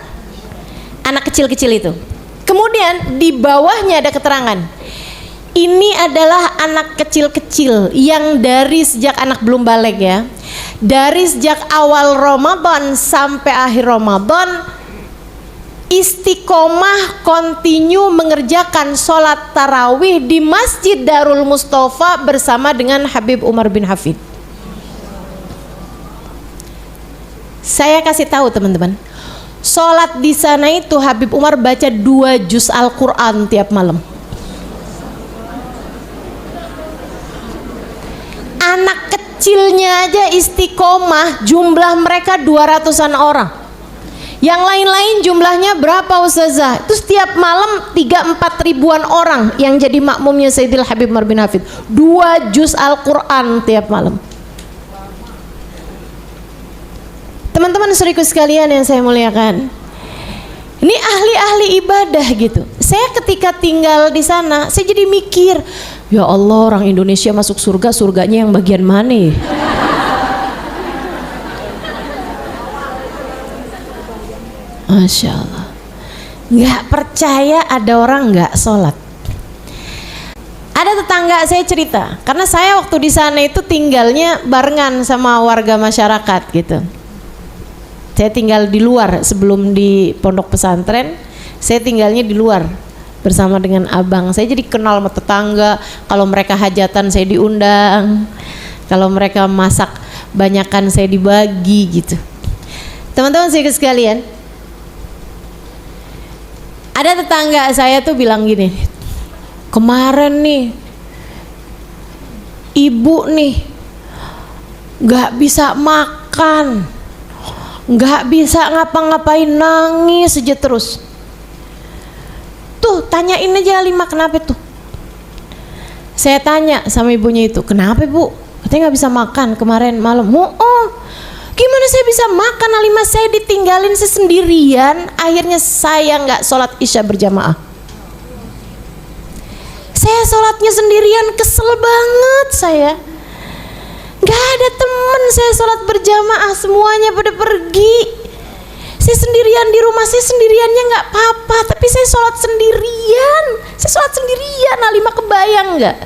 Anak kecil-kecil itu. Kemudian di bawahnya ada keterangan. Ini adalah anak kecil-kecil yang dari sejak anak belum balik ya. Dari sejak awal Ramadan sampai akhir Ramadan istiqomah kontinu mengerjakan sholat tarawih di Masjid Darul Mustafa bersama dengan Habib Umar bin Hafid. Saya kasih tahu teman-teman, sholat di sana itu Habib Umar baca 2 juz Al-Quran tiap malam. Anak kecilnya aja istiqomah, jumlah mereka 200-an orang. Yang lain-lain jumlahnya berapa Ustazah? Itu setiap malam 3-4 ribuan orang yang jadi makmumnya Sayyidil Habib Umar bin Hafid. 2 juz Al-Quran tiap malam. Teman-teman saudaraku sekalian yang saya muliakan, ini ahli-ahli ibadah gitu. Saya ketika tinggal di sana, saya jadi mikir, ya Allah, orang Indonesia masuk surga, surganya yang bagian mana ya? Masya Allah, nggak percaya ada orang nggak sholat. Ada tetangga saya cerita, karena saya waktu di sana itu tinggalnya barengan sama warga masyarakat gitu. Saya tinggal di luar sebelum di pondok pesantren, saya tinggalnya di luar bersama dengan abang. Saya jadi kenal sama tetangga, kalau mereka hajatan saya diundang. Kalau mereka masak banyakan saya dibagi gitu. Teman-teman saya sekalian, ada tetangga saya tuh bilang gini, kemarin nih ibu nih gak bisa makan, gak bisa ngapa-ngapain, nangis aja terus. Tuh tanyain aja Halimah, kenapa tuh? Saya tanya sama ibunya itu, kenapa bu? Katanya gak bisa makan kemarin malam. Oh, gimana saya bisa makan Halimah, saya ditinggalin sendirian, akhirnya saya gak sholat isya berjamaah. Saya sholatnya sendirian, kesel banget saya. Gak ada temen saya sholat berjamaah, semuanya pada pergi. Saya sendirian di rumah, saya sendiriannya gak apa-apa, tapi saya sholat sendirian. Saya sholat sendirian, Halimah kebayang gak?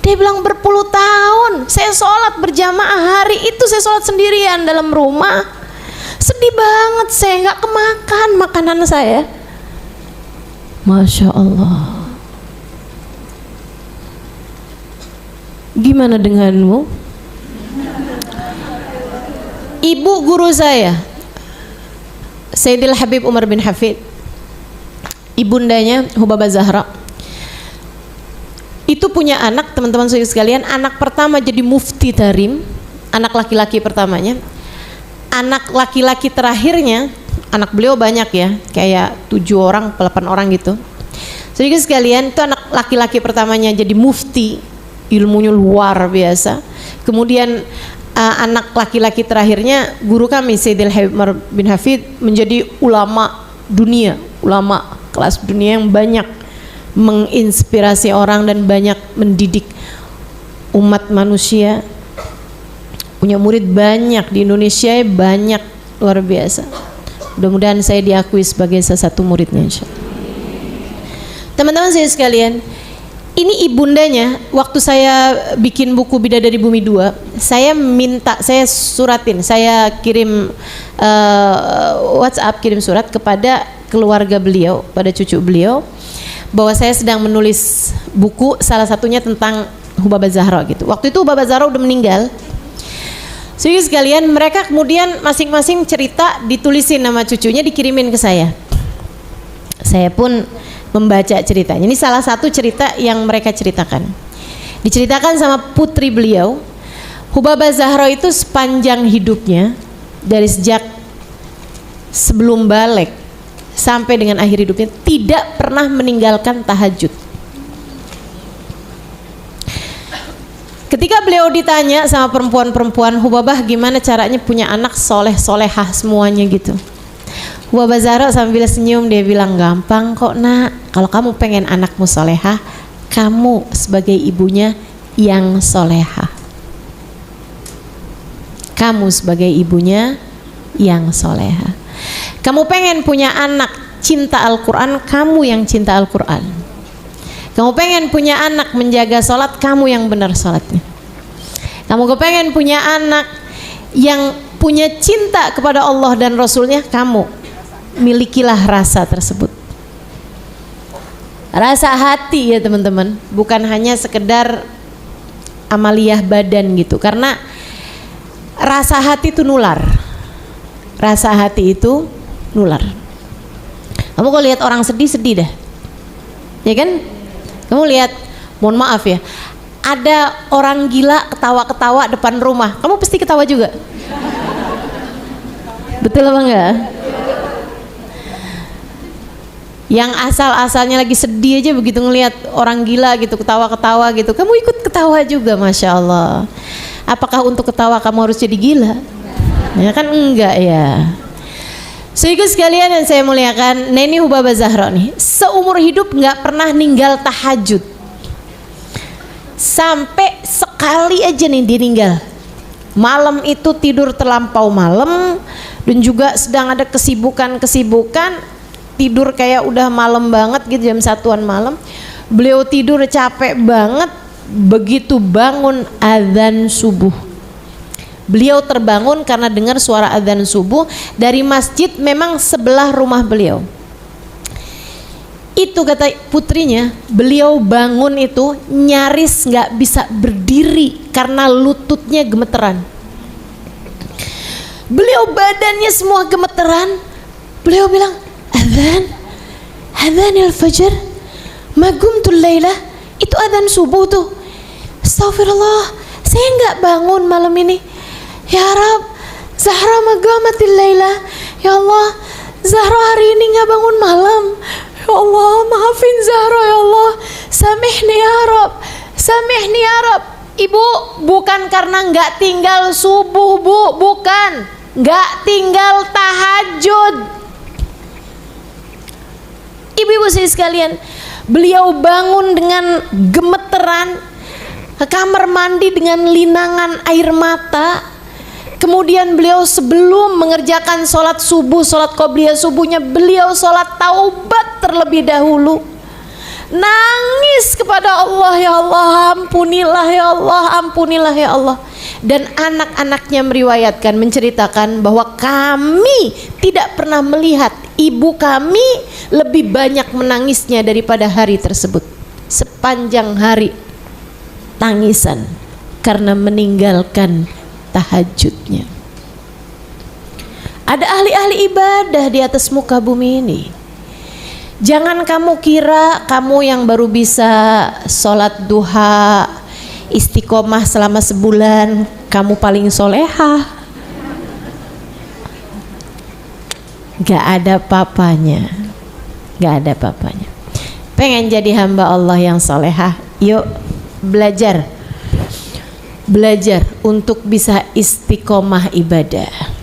Dia bilang berpuluh tahun saya sholat berjamaah, hari itu saya sholat sendirian dalam rumah. Sedih banget, saya gak kemakan makanan saya. Masya Allah. Gimana denganmu? Ibu guru saya, Sayyidil Habib Umar bin Hafid, ibundanya Hubabah Zahra, itu punya anak, teman-teman sekalian, anak pertama jadi mufti tarim, anak laki-laki pertamanya. Anak laki-laki terakhirnya, anak beliau banyak ya, kayak 7 orang, 8 orang gitu. Sedikit sekalian, itu anak laki-laki pertamanya jadi mufti, ilmunya luar biasa. Kemudian anak laki-laki terakhirnya guru kami Sayyidil Habib Umar bin Hafid menjadi ulama dunia, ulama kelas dunia yang banyak menginspirasi orang dan banyak mendidik umat manusia. Punya murid banyak di Indonesia, banyak, luar biasa. Mudah-mudahan saya diakui sebagai salah satu muridnya, insyaallah. Teman-teman saya sekalian, ini ibundanya waktu saya bikin buku Bidadari Bumi 2, saya minta, saya suratin, saya kirim WhatsApp, kirim surat kepada keluarga beliau, pada cucu beliau, bahwa saya sedang menulis buku, salah satunya tentang Hubabah Zahra gitu. Waktu itu Hubabah Zahra udah meninggal. Jadi sekalian mereka kemudian masing-masing cerita ditulisin nama cucunya, dikirimin ke saya. Saya pun membaca ceritanya. Ini salah satu cerita yang mereka ceritakan. Diceritakan sama putri beliau. Hubabah Zahra itu sepanjang hidupnya, dari sejak sebelum balik sampai dengan akhir hidupnya, tidak pernah meninggalkan tahajud. Ketika beliau ditanya sama perempuan-perempuan, Hubabah gimana caranya punya anak soleh solehah semuanya gitu, Hubabah Zahra sambil senyum dia bilang, gampang kok nak, kalau kamu pengen anakmu solehah, kamu sebagai ibunya yang solehah. Kamu sebagai ibunya yang solehah. Kamu pengen punya anak cinta Al-Quran, kamu yang cinta Al-Quran. Kamu pengen punya anak menjaga sholat, kamu yang benar sholatnya. Kamu kepengen punya anak yang punya cinta kepada Allah dan Rasulnya, kamu milikilah rasa tersebut. Rasa hati ya teman-teman, bukan hanya sekedar amaliyah badan gitu. Karena rasa hati itu nular. Rasa hati itu nular. Kamu kalau lihat orang sedih-sedih dah, ya kan? Kamu lihat, mohon maaf ya, ada orang gila ketawa-ketawa depan rumah, kamu pasti ketawa juga. Betul apa enggak? Yang asal-asalnya lagi sedih aja begitu ngelihat orang gila gitu ketawa-ketawa gitu, kamu ikut ketawa juga, masya Allah. Apakah untuk ketawa kamu harus jadi gila? Ya kan enggak ya. Sehingga sekalian yang saya muliakan, Neni Hubabah Zahra nih seumur hidup nggak pernah ninggal tahajud. Sampai sekali aja nih dia ninggal. Malam itu tidur terlampau malam, dan juga sedang ada kesibukan, tidur kayak udah malam banget gitu, jam 1-an malam. Beliau tidur capek banget, begitu bangun azan subuh. Beliau terbangun karena dengar suara azan subuh dari masjid, memang sebelah rumah beliau. Itu kata putrinya, beliau bangun itu nyaris nggak bisa berdiri karena lututnya gemeteran. Beliau badannya semua gemeteran. Beliau bilang, adzanil fajar, ma qumtul lailah. Itu adzan subuh tuh. Astagfirullah, saya nggak bangun malam ini. Ya Rab, Zahra ma qamatil lailah. Ya Allah, Zahra hari ini nggak bangun malam. Ya Allah, maafin Zahra ya Allah. Samihni ya Rab, samihni ya Rab. Ibu, bukan karena nggak tinggal subuh, Bu, bukan. Nggak tinggal tahajud. Ibu-ibu saya sekalian, beliau bangun dengan gemeteran, ke kamar mandi dengan linangan air mata. Kemudian beliau sebelum mengerjakan sholat subuh, sholat qobliyah subuhnya, beliau sholat taubat terlebih dahulu. Nangis kepada Allah, ya Allah ampunilah ya Allah, ampunilah ya Allah. Dan anak-anaknya meriwayatkan, menceritakan bahwa kami tidak pernah melihat ibu kami lebih banyak menangisnya daripada hari tersebut. Sepanjang hari tangisan karena meninggalkan tahajudnya. Ada ahli-ahli ibadah di atas muka bumi ini. Jangan kamu kira kamu yang baru bisa sholat duha, istiqomah selama sebulan, kamu paling solehah. Gak ada papanya, gak ada papanya. Pengen jadi hamba Allah yang solehah? Yuk belajar, belajar untuk bisa istiqomah ibadah.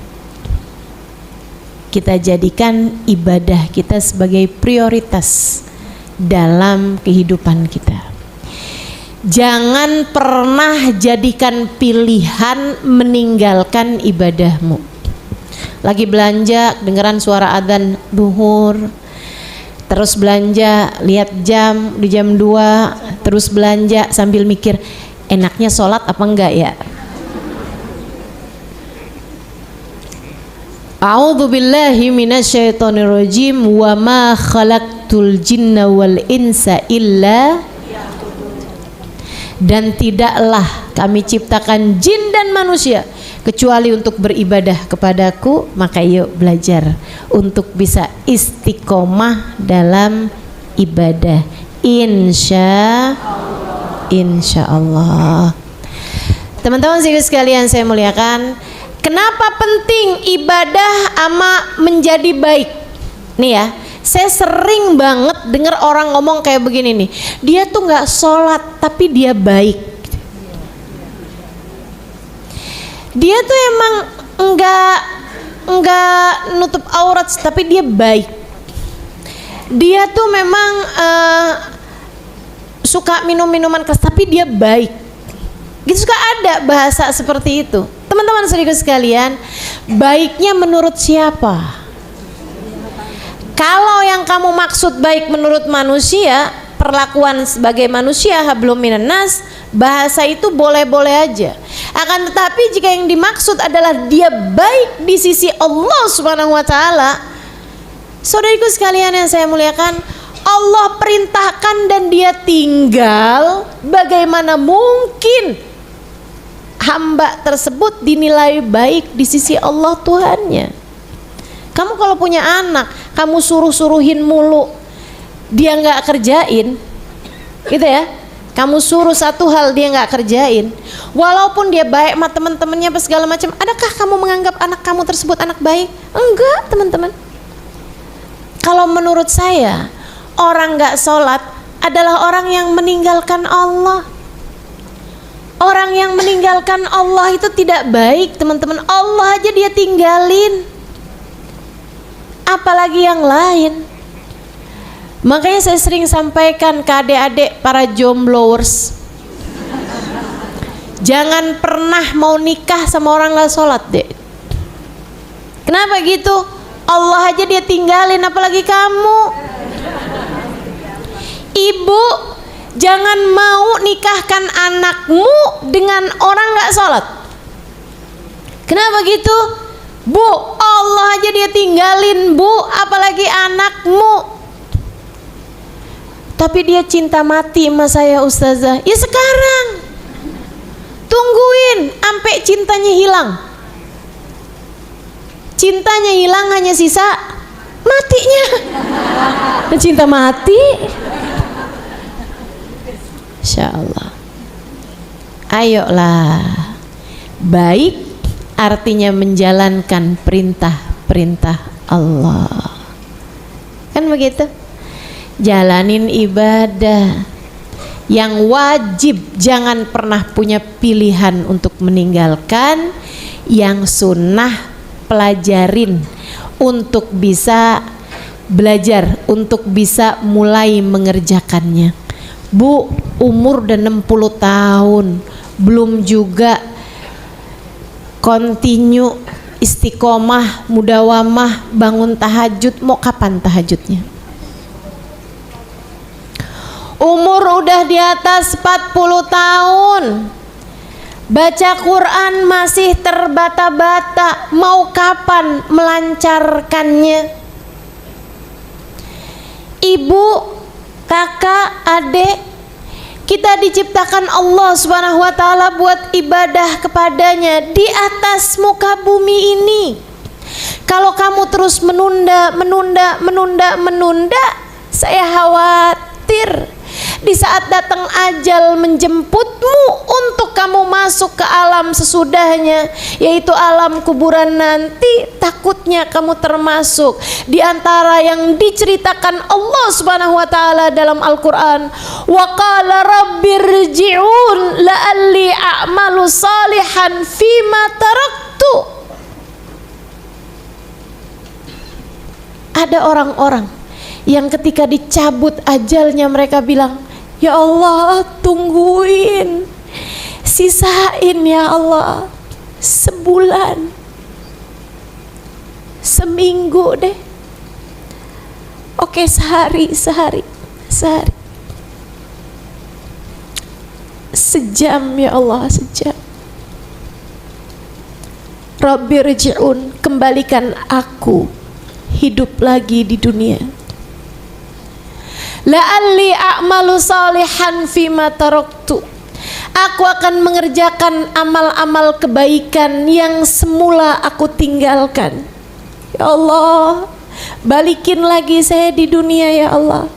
Kita jadikan ibadah kita sebagai prioritas dalam kehidupan kita. Jangan pernah jadikan pilihan meninggalkan ibadahmu. Lagi belanja, dengeran suara adzan duhur, terus belanja, lihat jam di jam 2, terus belanja sambil mikir enaknya sholat apa enggak ya. A'udzubillahi minasyaitonirrajim. Wa ma khalaqtul jinna wal insa illa. Dan tidaklah kami ciptakan jin dan manusia kecuali untuk beribadah kepadaku. Maka yuk belajar untuk bisa istiqomah dalam ibadah, insya Allah. Teman-teman sekalian saya muliakan, kenapa penting ibadah ama menjadi baik? Nih ya, saya sering banget dengar orang ngomong kayak begini nih, dia tuh nggak sholat tapi dia baik. Dia tuh emang nggak nutup aurat tapi dia baik. Dia tuh memang suka minum minuman keras tapi dia baik. Gitu suka ada bahasa seperti itu. Teman-teman saudara sekalian, baiknya menurut siapa? Kalau yang kamu maksud baik menurut manusia, perlakuan sebagai manusia hablum minan nas, bahasa itu boleh-boleh aja. Akan tetapi jika yang dimaksud adalah dia baik di sisi Allah Subhanahu wa taala, saudariku sekalian yang saya muliakan, Allah perintahkan dan dia tinggal, bagaimana mungkin hamba tersebut dinilai baik di sisi Allah Tuhannya? Kamu kalau punya anak, kamu suruh-suruhin mulu, dia nggak kerjain, gitu ya. Kamu suruh satu hal dia nggak kerjain, walaupun dia baik sama teman-temannya apa segala macam, adakah kamu menganggap anak kamu tersebut anak baik? Enggak, teman-teman. Kalau menurut saya, orang nggak sholat adalah orang yang meninggalkan Allah. Orang yang meninggalkan Allah itu tidak baik, teman-teman. Allah aja dia tinggalin, apalagi yang lain. Makanya saya sering sampaikan ke adik-adik para jomblowers, jangan pernah mau nikah sama orang gak sholat, dek. Kenapa gitu? Allah aja dia tinggalin, apalagi kamu. Ibu, jangan mau nikahkan anakmu dengan orang gak sholat. Kenapa gitu? Bu, Allah aja dia tinggalin, Bu, apalagi anakmu. Tapi dia cinta mati sama saya ustazah. Ya sekarang tungguin sampai cintanya hilang. Cintanya hilang, hanya sisa matinya. Cinta mati. Insya Allah. Ayolah. Baik artinya menjalankan perintah-perintah Allah. Kan begitu? Jalanin ibadah. Yang wajib jangan pernah punya pilihan untuk meninggalkan. Yang sunnah pelajarin untuk bisa belajar, untuk bisa mulai mengerjakannya. Bu, umur udah 60 tahun belum juga continue istiqomah, mudawamah, bangun tahajud. Mau kapan tahajudnya? Umur udah di atas 40 tahun, baca Quran masih terbata-bata. Mau kapan melancarkannya? Ibu, kakak, adik, kita diciptakan Allah Subhanahu wa taala buat ibadah kepadanya di atas muka bumi ini. Kalau kamu terus menunda, saya khawatir di saat datang ajal menjemputmu untuk kamu masuk ke alam sesudahnya, yaitu alam kuburan nanti, takutnya kamu termasuk di antara yang diceritakan Allah Subhanahu wa taala dalam Al-Qur'an. Wa qala rabbirji'un la'alli a'malu salihan fima taraktu. Ada orang-orang yang ketika dicabut ajalnya mereka bilang, ya Allah, tungguin, sisain ya Allah, sebulan, seminggu deh, oke sehari, sejam ya Allah, sejam. Rabbirji'un, kembalikan aku hidup lagi di dunia. La'alli a'malu salihan fima taraktu. Aku akan mengerjakan amal-amal kebaikan yang semula aku tinggalkan. Ya Allah, balikin lagi saya di dunia ya Allah.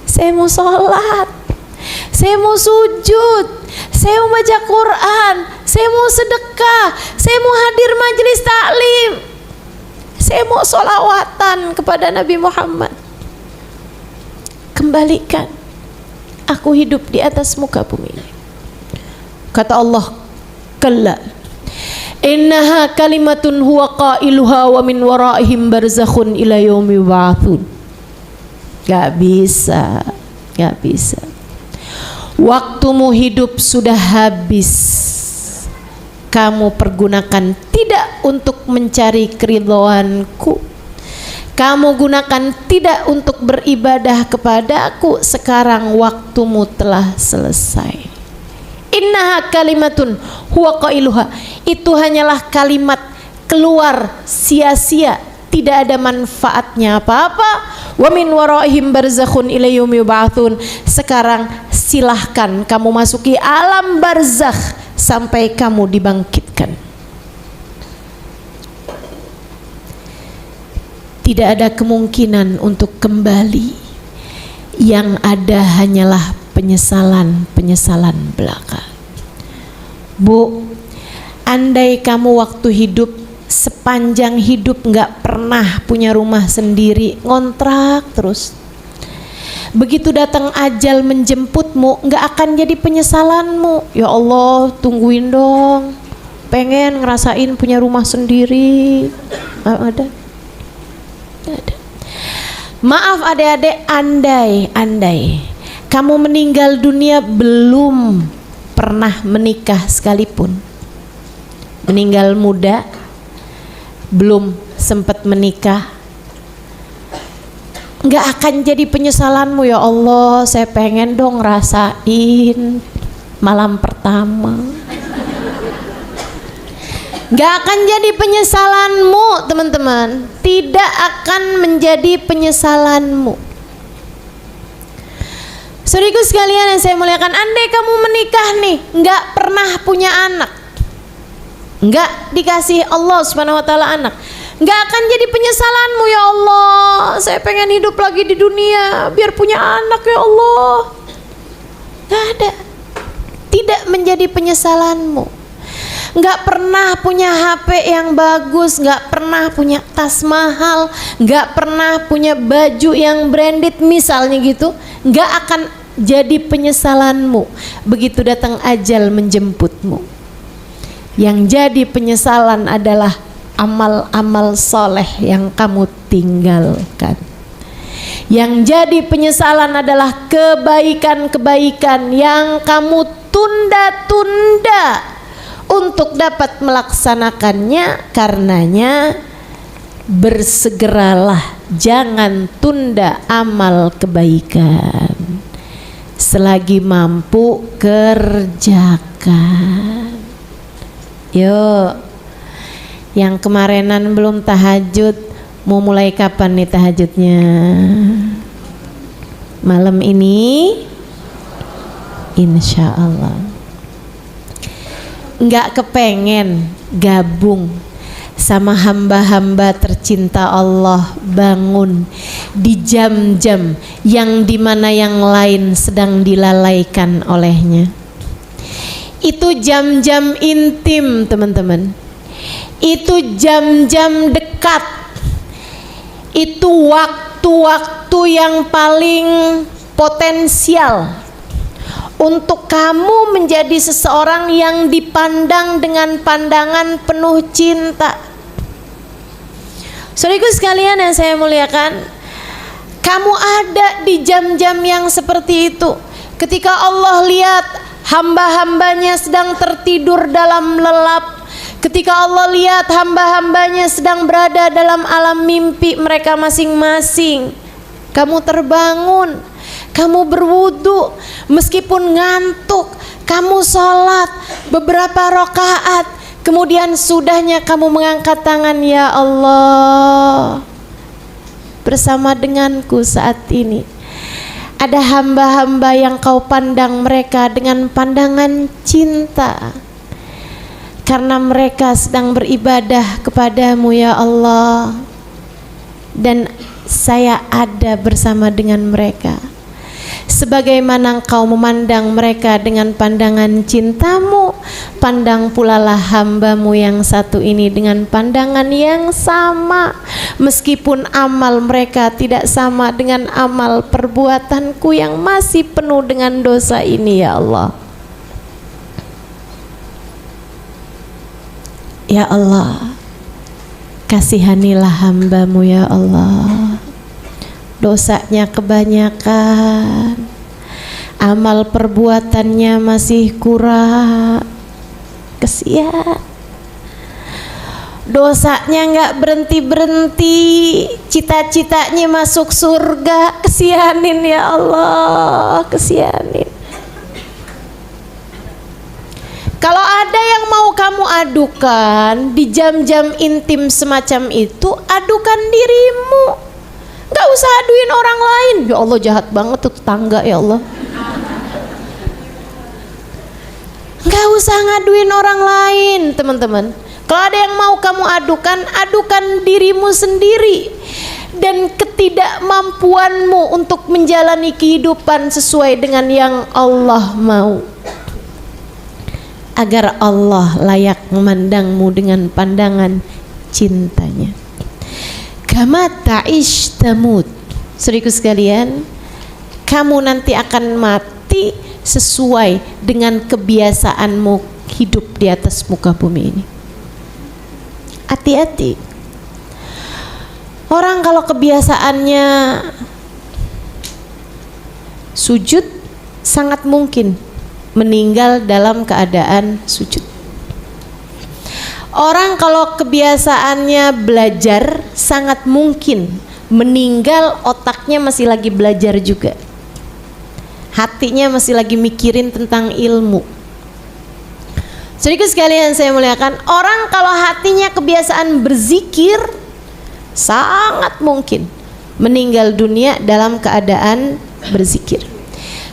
Saya mau sholat, saya mau sujud, saya mau baca Quran, saya mau sedekah, saya mau hadir majelis taklim, saya mau sholawatan kepada Nabi Muhammad. Kembalikan aku hidup di atas muka bumi ini. Kata Allah, kalla innaha kalimatun huwa qailuha wa min waraihim barzakhun ila yaumi yub'atsun. Gak bisa. Waktumu hidup sudah habis. Kamu pergunakan tidak untuk mencari keridhoanku. Kamu gunakan tidak untuk beribadah kepada aku. Sekarang waktumu telah selesai. Innaha kalimatun huwa qailuha. Itu hanyalah kalimat keluar sia-sia, tidak ada manfaatnya apa-apa. Wa min waraihim barzakhun ila yaumi yub'atsun. Sekarang silahkan kamu masuki alam barzakh sampai kamu dibangkitkan. Tidak ada kemungkinan untuk kembali. Yang ada hanyalah penyesalan belaka. Bu, andai kamu waktu hidup, sepanjang hidup nggak pernah punya rumah sendiri, ngontrak terus, begitu datang ajal menjemputmu, nggak akan jadi penyesalanmu. Ya Allah, tungguin dong, pengen ngerasain punya rumah sendiri. Ada. Maaf adik-adik, andai kamu meninggal dunia belum pernah menikah sekalipun, meninggal muda, belum sempat menikah, nggak akan jadi penyesalanmu. Ya Allah, saya pengen dong ngerasain malam pertama. Gak akan jadi penyesalanmu, teman-teman. Tidak akan menjadi penyesalanmu. Saudaraku sekalian yang saya muliakan, andai kamu menikah nih, nggak pernah punya anak, nggak dikasih Allah Subhanahu wa taala anak, nggak akan jadi penyesalanmu. Ya Allah, saya pengen hidup lagi di dunia biar punya anak ya Allah. Nggak ada, tidak menjadi penyesalanmu. Nggak pernah punya HP yang bagus, nggak pernah punya tas mahal, nggak pernah punya baju yang branded misalnya gitu, nggak akan jadi penyesalanmu begitu datang ajal menjemputmu. Yang jadi penyesalan adalah amal-amal soleh yang kamu tinggalkan. Yang jadi penyesalan adalah kebaikan-kebaikan yang kamu tunda-tunda untuk dapat melaksanakannya. Karenanya bersegeralah, jangan tunda amal kebaikan. Selagi mampu kerjakan. Yuk, yang kemarinan belum tahajud, mau mulai kapan nih tahajudnya? Malam ini insya Allah. Nggak kepengen gabung sama hamba-hamba tercinta Allah, bangun di jam-jam yang dimana yang lain sedang dilalaikan olehnya. Itu jam-jam intim teman-teman, itu jam-jam dekat, itu waktu-waktu yang paling potensial untuk kamu menjadi seseorang yang dipandang dengan pandangan penuh cinta. Saudaraku sekalian yang saya muliakan, kamu ada di jam-jam yang seperti itu. Ketika Allah lihat hamba-hambanya sedang tertidur dalam lelap, ketika Allah lihat hamba-hambanya sedang berada dalam alam mimpi mereka masing-masing, kamu terbangun, kamu berwudu, meskipun ngantuk, kamu sholat beberapa rakaat, kemudian sudahnya kamu mengangkat tangan, ya Allah, bersama denganku saat ini ada hamba-hamba yang kau pandang mereka dengan pandangan cinta, karena mereka sedang beribadah kepadamu ya Allah, dan saya ada bersama dengan mereka. Sebagaimana engkau memandang mereka dengan pandangan cintamu, pandang pula lah hambamu yang satu ini dengan pandangan yang sama. Meskipun amal mereka tidak sama dengan amal perbuatanku yang masih penuh dengan dosa ini ya Allah. Ya Allah, kasihanilah hambamu ya Allah. Dosanya kebanyakan, amal perbuatannya masih kurang, kesian. Dosanya nggak berhenti-berhenti, cita-citanya masuk surga, kesianin ya Allah, kesianin. Kalau ada yang mau kamu adukan di jam-jam intim semacam itu, adukan dirimu. Gak usah aduin orang lain. Ya Allah, jahat banget tuh tetangga ya Allah. Gak usah ngaduin orang lain teman-teman. Kalau ada yang mau kamu adukan, adukan dirimu sendiri dan ketidakmampuanmu untuk menjalani kehidupan sesuai dengan yang Allah mau, agar Allah layak memandangmu dengan pandangan cintanya. Kama ta'ish tamut. Saudaraku sekalian, kamu nanti akan mati sesuai dengan kebiasaanmu hidup di atas muka bumi ini. Hati-hati. Orang kalau kebiasaannya sujud, sangat mungkin meninggal dalam keadaan sujud. Orang kalau kebiasaannya belajar, sangat mungkin meninggal otaknya masih lagi belajar juga, hatinya masih lagi mikirin tentang ilmu. Sedikit sekalian saya muliakan, orang kalau hatinya kebiasaan berzikir, sangat mungkin meninggal dunia dalam keadaan berzikir.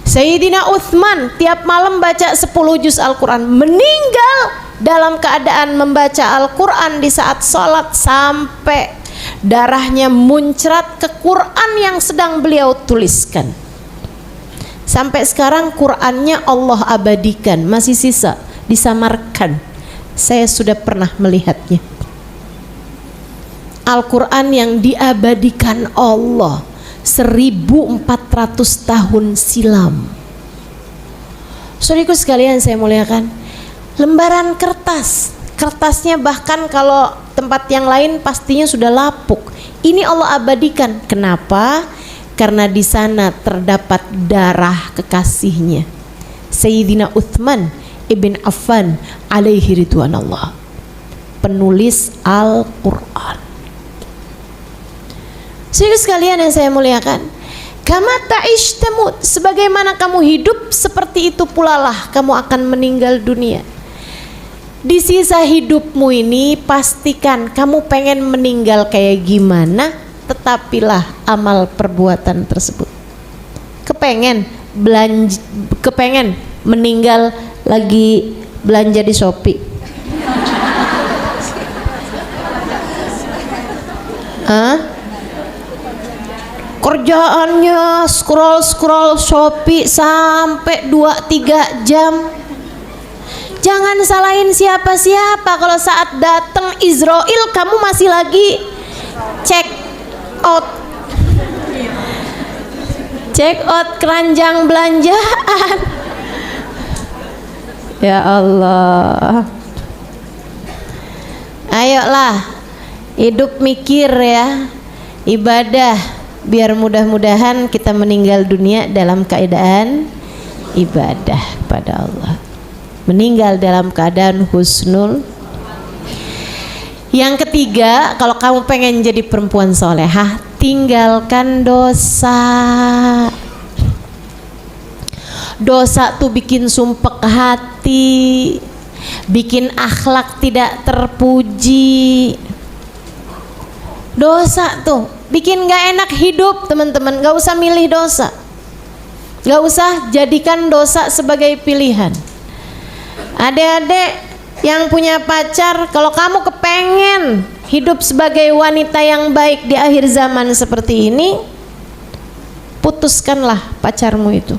Sayyidina Uthman tiap malam baca 10 juz Al-Quran, meninggal dalam keadaan membaca Al-Quran di saat sholat sampai darahnya muncrat ke Quran yang sedang beliau tuliskan. Sampai sekarang Qurannya Allah abadikan, masih sisa, disamarkan. Saya sudah pernah melihatnya. Al-Quran yang diabadikan Allah 1400 tahun silam. Saudaraku sekalian saya muliakan, lembaran kertas, kertasnya bahkan kalau tempat yang lain pastinya sudah lapuk. Ini Allah abadikan. Kenapa? Karena di sana terdapat darah kekasihnya, Sayyidina Uthman ibn Affan alaihi ridwanallah, penulis Al-Quran. Saudara sekalian yang saya muliakan, kama ta'ish tamut, sebagaimana kamu hidup seperti itu pula lah kamu akan meninggal dunia. Di sisa hidupmu ini pastikan kamu pengen meninggal kayak gimana, tetapilah amal perbuatan tersebut. Kepengen meninggal lagi belanja di Shopee, kerjaannya scroll Shopee sampai 2-3 jam. Jangan salahin siapa-siapa kalau saat datang Israel kamu masih lagi check out keranjang belanjaan. Ya Allah, ayolah hidup mikir ya, ibadah, biar mudah-mudahan kita meninggal dunia dalam keadaan ibadah kepada Allah, meninggal dalam keadaan husnul. Yang ketiga, kalau kamu pengen jadi perempuan solehah, tinggalkan dosa. Dosa tuh bikin sumpek hati, bikin akhlak tidak terpuji. Dosa tuh bikin gak enak hidup teman-teman. Gak usah milih dosa, gak usah jadikan dosa sebagai pilihan. Adik-adik yang punya pacar, kalau kamu kepengen hidup sebagai wanita yang baik di akhir zaman seperti ini, putuskanlah pacarmu itu.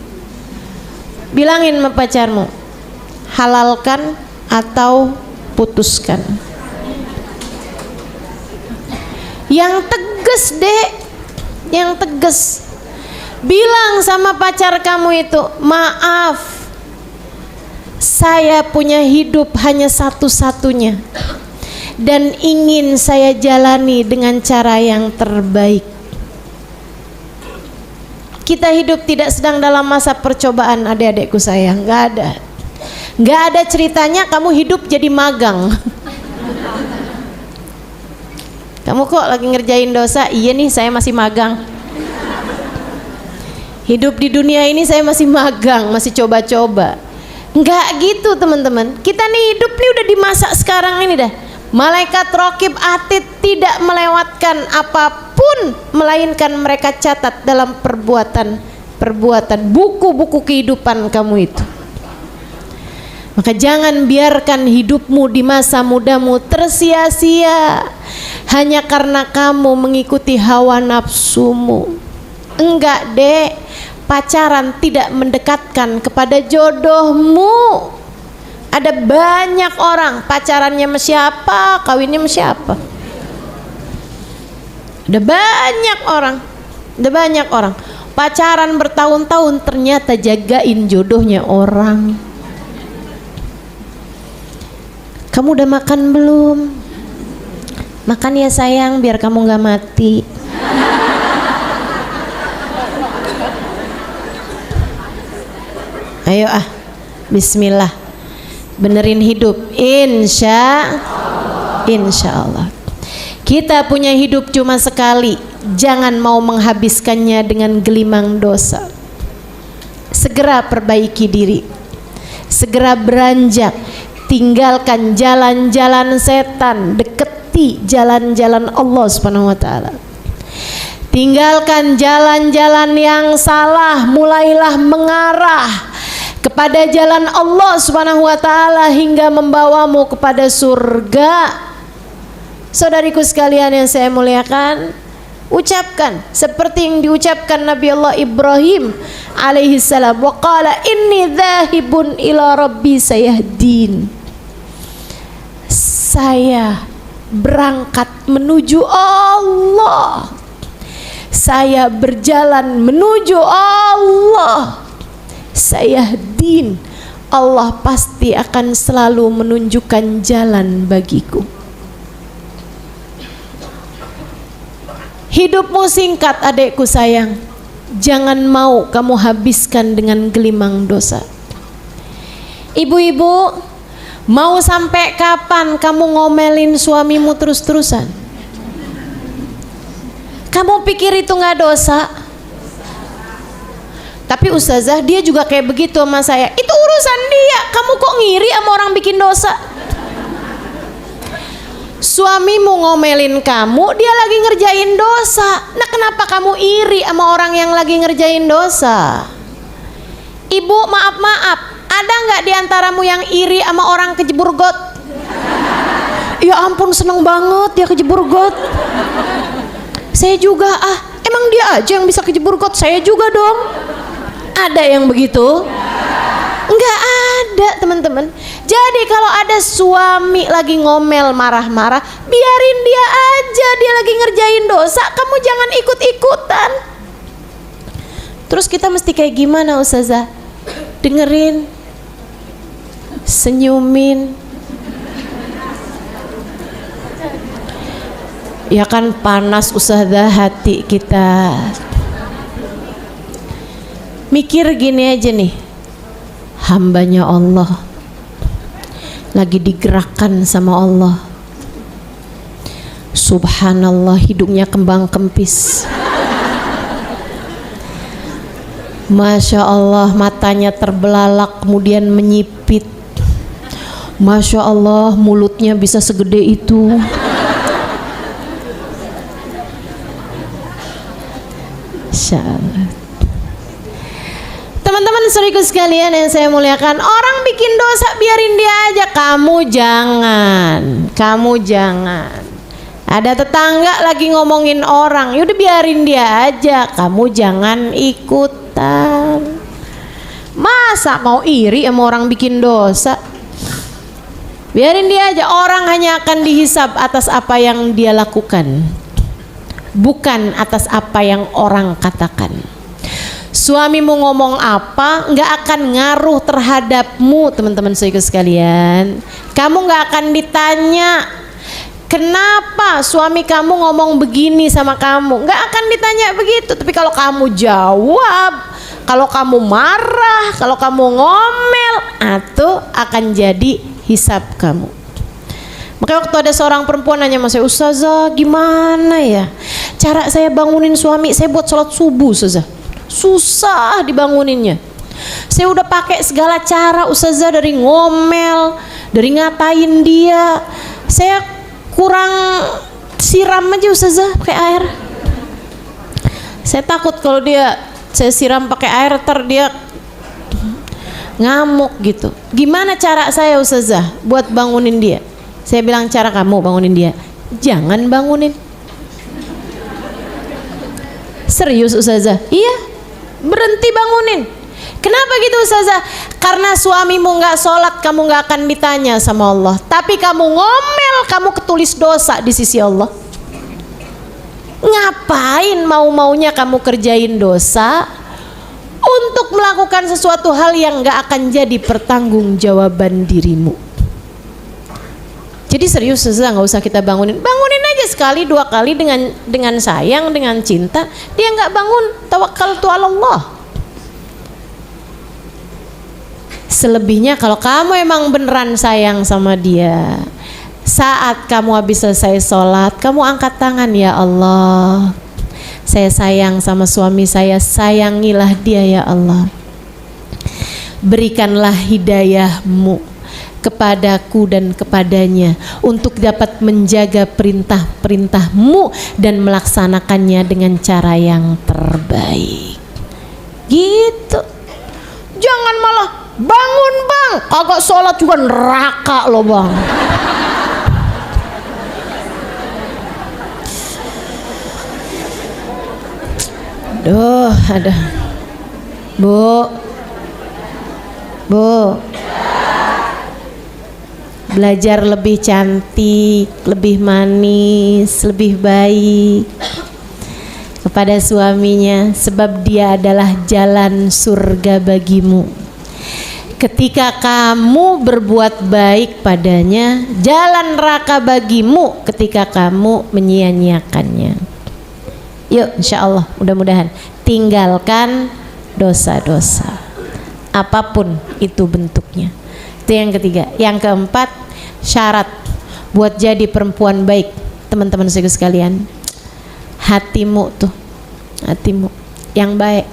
Bilangin sama pacarmu, halalkan atau putuskan. Yang tegas dek, yang tegas. Bilang sama pacar kamu itu, maaf, saya punya hidup hanya satu-satunya dan ingin saya jalani dengan cara yang terbaik. Kita hidup tidak sedang dalam masa percobaan adik-adikku sayang, nggak ada ceritanya kamu hidup jadi magang. Kamu kok lagi ngerjain dosa? Iya nih, saya masih magang. Hidup di dunia ini saya masih magang, masih coba-coba. Enggak gitu teman-teman. Kita nih hidup nih udah di masa sekarang ini dah. Malaikat Raqib Atid tidak melewatkan apapun, melainkan mereka catat dalam perbuatan buku-buku kehidupan kamu itu. Maka jangan biarkan hidupmu di masa mudamu tersia-sia hanya karena kamu mengikuti hawa nafsumu. Enggak dek, pacaran tidak mendekatkan kepada jodohmu. Ada banyak orang pacarannya sama siapa, kawinnya sama siapa. Ada banyak orang pacaran bertahun-tahun ternyata jagain jodohnya orang. Kamu udah makan belum? Makan ya sayang, biar kamu gak mati. Ayo bismillah, benerin hidup. Insya Allah. Kita punya hidup cuma sekali, jangan mau menghabiskannya dengan gelimang dosa. Segera perbaiki diri, segera beranjak, tinggalkan jalan-jalan setan, deketi jalan-jalan Allah Subhanahu wa taala. Tinggalkan jalan-jalan yang salah, mulailah mengarah kepada jalan Allah Subhanahu wa taala hingga membawamu kepada surga. Saudariku sekalian yang saya muliakan, ucapkan seperti yang diucapkan Nabi Allah Ibrahim alaihi salam, wa qala inni dzahibun ila rabbi sayahdin. Saya berangkat menuju Allah. Saya berjalan menuju Allah. Sayahdin. Allah pasti akan selalu menunjukkan jalan bagiku. Hidupmu singkat adekku sayang. Jangan mau kamu habiskan dengan gelimang dosa. Ibu-ibu, mau sampai kapan kamu ngomelin suamimu terus-terusan? Kamu pikir itu gak dosa? Tapi ustazah, dia juga kayak begitu sama saya. Itu urusan dia, kamu kok ngiri sama orang bikin dosa? Suamimu ngomelin kamu, dia lagi ngerjain dosa. Nah, kenapa kamu iri sama orang yang lagi ngerjain dosa? Ibu, maaf-maaf, ada nggak diantaramu yang iri sama orang kejebur got? Ya ampun, seneng banget dia kejebur got. Saya juga, emang dia aja yang bisa kejebur got, saya juga dong. Ada yang begitu? Enggak ada, teman-teman. Jadi kalau ada suami lagi ngomel marah-marah, biarin dia aja, dia lagi ngerjain dosa, kamu jangan ikut-ikutan. Terus kita mesti kayak gimana ustazah? Dengerin, senyumin. Ya kan panas ustazah hati kita. Mikir gini aja nih, hambanya Allah lagi digerakkan sama Allah. Subhanallah, hidungnya kembang kempis. Masya Allah, matanya terbelalak kemudian menyipit. Masya Allah, mulutnya bisa segede itu. Teman-teman saudaraku sekalian yang saya muliakan, orang bikin dosa biarin dia aja, kamu jangan. Ada tetangga lagi ngomongin orang, yaudah biarin dia aja, kamu jangan ikutan. Masa mau iri sama orang bikin dosa? Biarin dia aja, orang hanya akan dihisab atas apa yang dia lakukan, bukan atas apa yang orang katakan. Suamimu ngomong apa nggak akan ngaruh terhadapmu, teman-teman saudara sekalian. Kamu nggak akan ditanya kenapa suami kamu ngomong begini sama kamu, nggak akan ditanya begitu. Tapi kalau kamu jawab, kalau kamu marah, kalau kamu ngomel, itu akan jadi hisab kamu. Makanya waktu ada seorang perempuan nanya sama saya, ustazah gimana ya cara saya bangunin suami saya buat sholat subuh ustazah, susah dibanguninnya. Saya udah pakai segala cara ustazah, dari ngomel, dari ngatain dia, saya kurang siram aja ustazah pakai air. Saya takut kalau saya siram pakai air ntar dia ngamuk gitu. Gimana cara saya ustazah buat bangunin dia? Saya bilang, cara kamu bangunin dia, jangan bangunin. Serius ustazah? Iya, berhenti bangunin. Kenapa gitu ustazah? Karena suamimu nggak sholat, kamu nggak akan ditanya sama Allah. Tapi kamu ngomel, kamu ketulis dosa di sisi Allah. Ngapain mau-maunya kamu kerjain dosa untuk melakukan sesuatu hal yang nggak akan jadi pertanggungjawaban dirimu? Jadi serius ustazah, nggak usah kita bangunin aja sekali dua kali dengan sayang, dengan cinta. Dia nggak bangun, tawakkaltu ala Allah. Selebihnya kalau kamu emang beneran sayang sama dia, saat kamu habis selesai sholat, kamu angkat tangan, ya Allah, saya sayang sama suami saya, sayangilah dia ya Allah. Berikanlah hidayahmu, kepadaku dan kepadanya untuk dapat menjaga perintah-perintahmu dan melaksanakannya dengan cara yang terbaik. Gitu. Jangan malah bangun bang, kagak sholat juga neraka loh bang. Duh, ada Bu, belajar lebih cantik, lebih manis, lebih baik kepada suaminya, sebab dia adalah jalan surga bagimu. Ketika kamu berbuat baik padanya, jalan neraka bagimu ketika kamu menyia-nyiakannya. Yuk, insya Allah, mudah-mudahan tinggalkan dosa-dosa, apapun itu bentuknya. Itu yang ketiga. Yang keempat, syarat buat jadi perempuan baik, teman-teman sekalian, hatimu yang baik.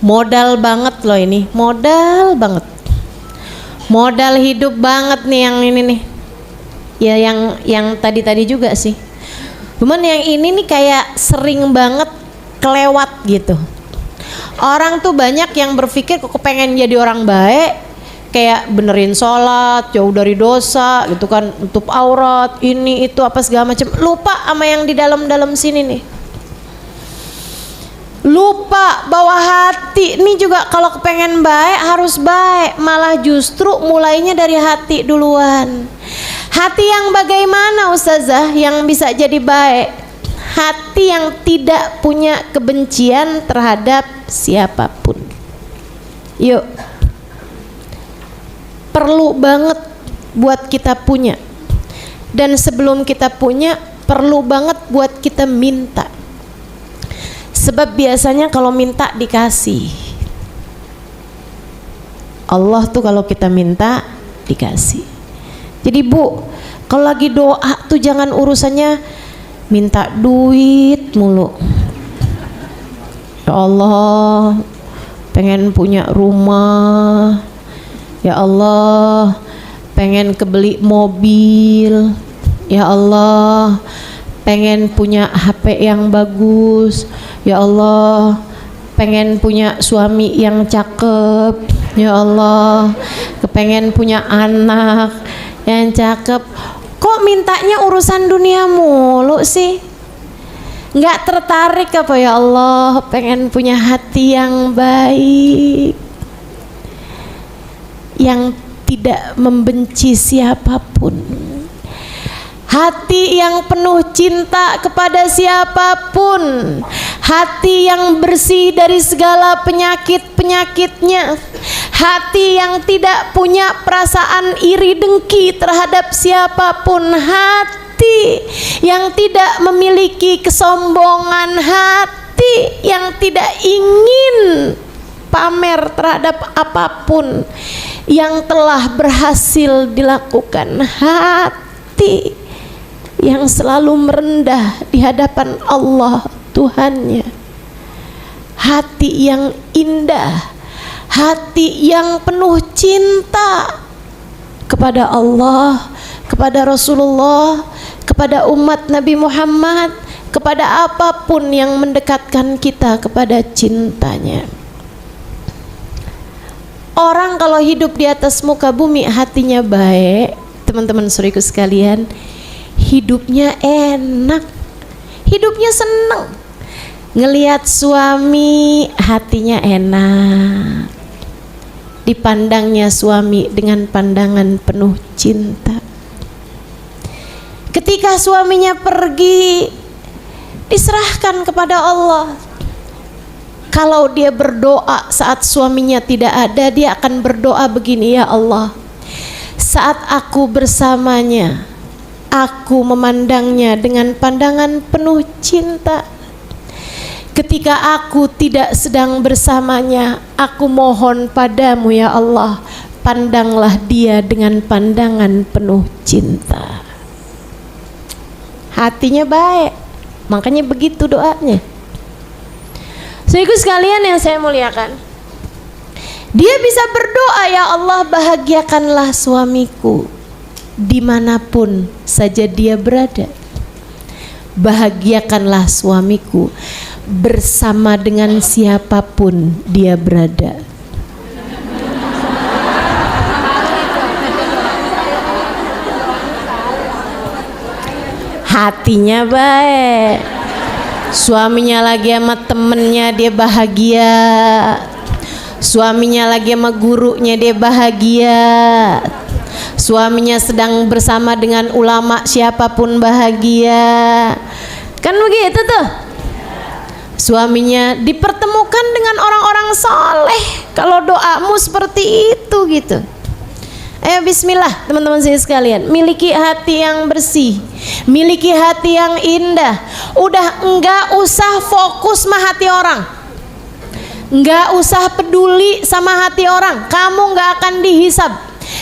Modal banget loh ini, modal banget, modal hidup banget nih yang ini nih. Ya yang tadi juga sih. Cuman yang ini nih kayak sering banget kelewat gitu. Orang tuh banyak yang berpikir kok pengen jadi orang baik, kayak benerin sholat, jauh dari dosa gitu kan, tutup aurat, ini itu apa segala macam. Lupa sama yang di dalam sini nih. Lupa bahwa hati ini juga kalau kepengen baik harus baik, malah justru mulainya dari hati duluan. Hati yang bagaimana Ustazah yang bisa jadi baik? Hati yang tidak punya kebencian terhadap siapapun. Yuk, perlu banget buat kita punya. Dan sebelum kita punya, perlu banget buat kita minta. Sebab biasanya kalau minta dikasih. Allah tuh kalau kita minta dikasih. Jadi Bu, kalau lagi doa tuh jangan urusannya minta duit mulu. Ya Allah, pengen punya rumah. Ya Allah, pengen kebeli mobil. Ya Allah, pengen punya HP yang bagus. Ya Allah, pengen punya suami yang cakep. Ya Allah, kepengen punya anak yang cakep. Kok mintanya urusan dunia mulu sih? Nggak tertarik apa? Ya Allah, pengen punya hati yang baik, yang tidak membenci siapapun, hati yang penuh cinta kepada siapapun, hati yang bersih dari segala penyakit-penyakitnya, hati yang tidak punya perasaan iri dengki terhadap siapapun, hati yang tidak memiliki kesombongan, hati yang tidak ingin pamer terhadap apapun yang telah berhasil dilakukan, hati yang selalu merendah di hadapan Allah Tuhannya, hati yang indah, hati yang penuh cinta kepada Allah, kepada Rasulullah, kepada umat Nabi Muhammad, kepada apapun yang mendekatkan kita kepada cintanya. Orang kalau hidup di atas muka bumi hatinya baik, teman-teman saudaraku sekalian, hidupnya enak, hidupnya senang. Ngelihat suami hatinya enak, dipandangnya suami dengan pandangan penuh cinta. Ketika suaminya pergi, diserahkan kepada Allah. Kalau dia berdoa saat suaminya tidak ada, dia akan berdoa begini, ya Allah, saat aku bersamanya, aku memandangnya dengan pandangan penuh cinta. Ketika aku tidak sedang bersamanya, aku mohon padamu ya Allah, pandanglah dia dengan pandangan penuh cinta. Hatinya baik, makanya begitu doanya. Saudaraku sekalian yang saya muliakan, Dia bisa berdoa, ya Allah bahagiakanlah suamiku dimanapun saja dia berada. Bahagiakanlah suamiku bersama dengan siapapun dia berada. Hatinya baik, suaminya lagi sama temennya dia bahagia, suaminya lagi sama gurunya dia bahagia, suaminya sedang bersama dengan ulama siapapun bahagia. Kan begitu tuh. Suaminya dipertemukan dengan orang-orang soleh kalau doamu seperti itu gitu. Ayo bismillah teman-teman saya sekalian, miliki hati yang bersih, miliki hati yang indah. Udah enggak usah fokus sama hati orang, enggak usah peduli sama hati orang. Kamu enggak akan dihisab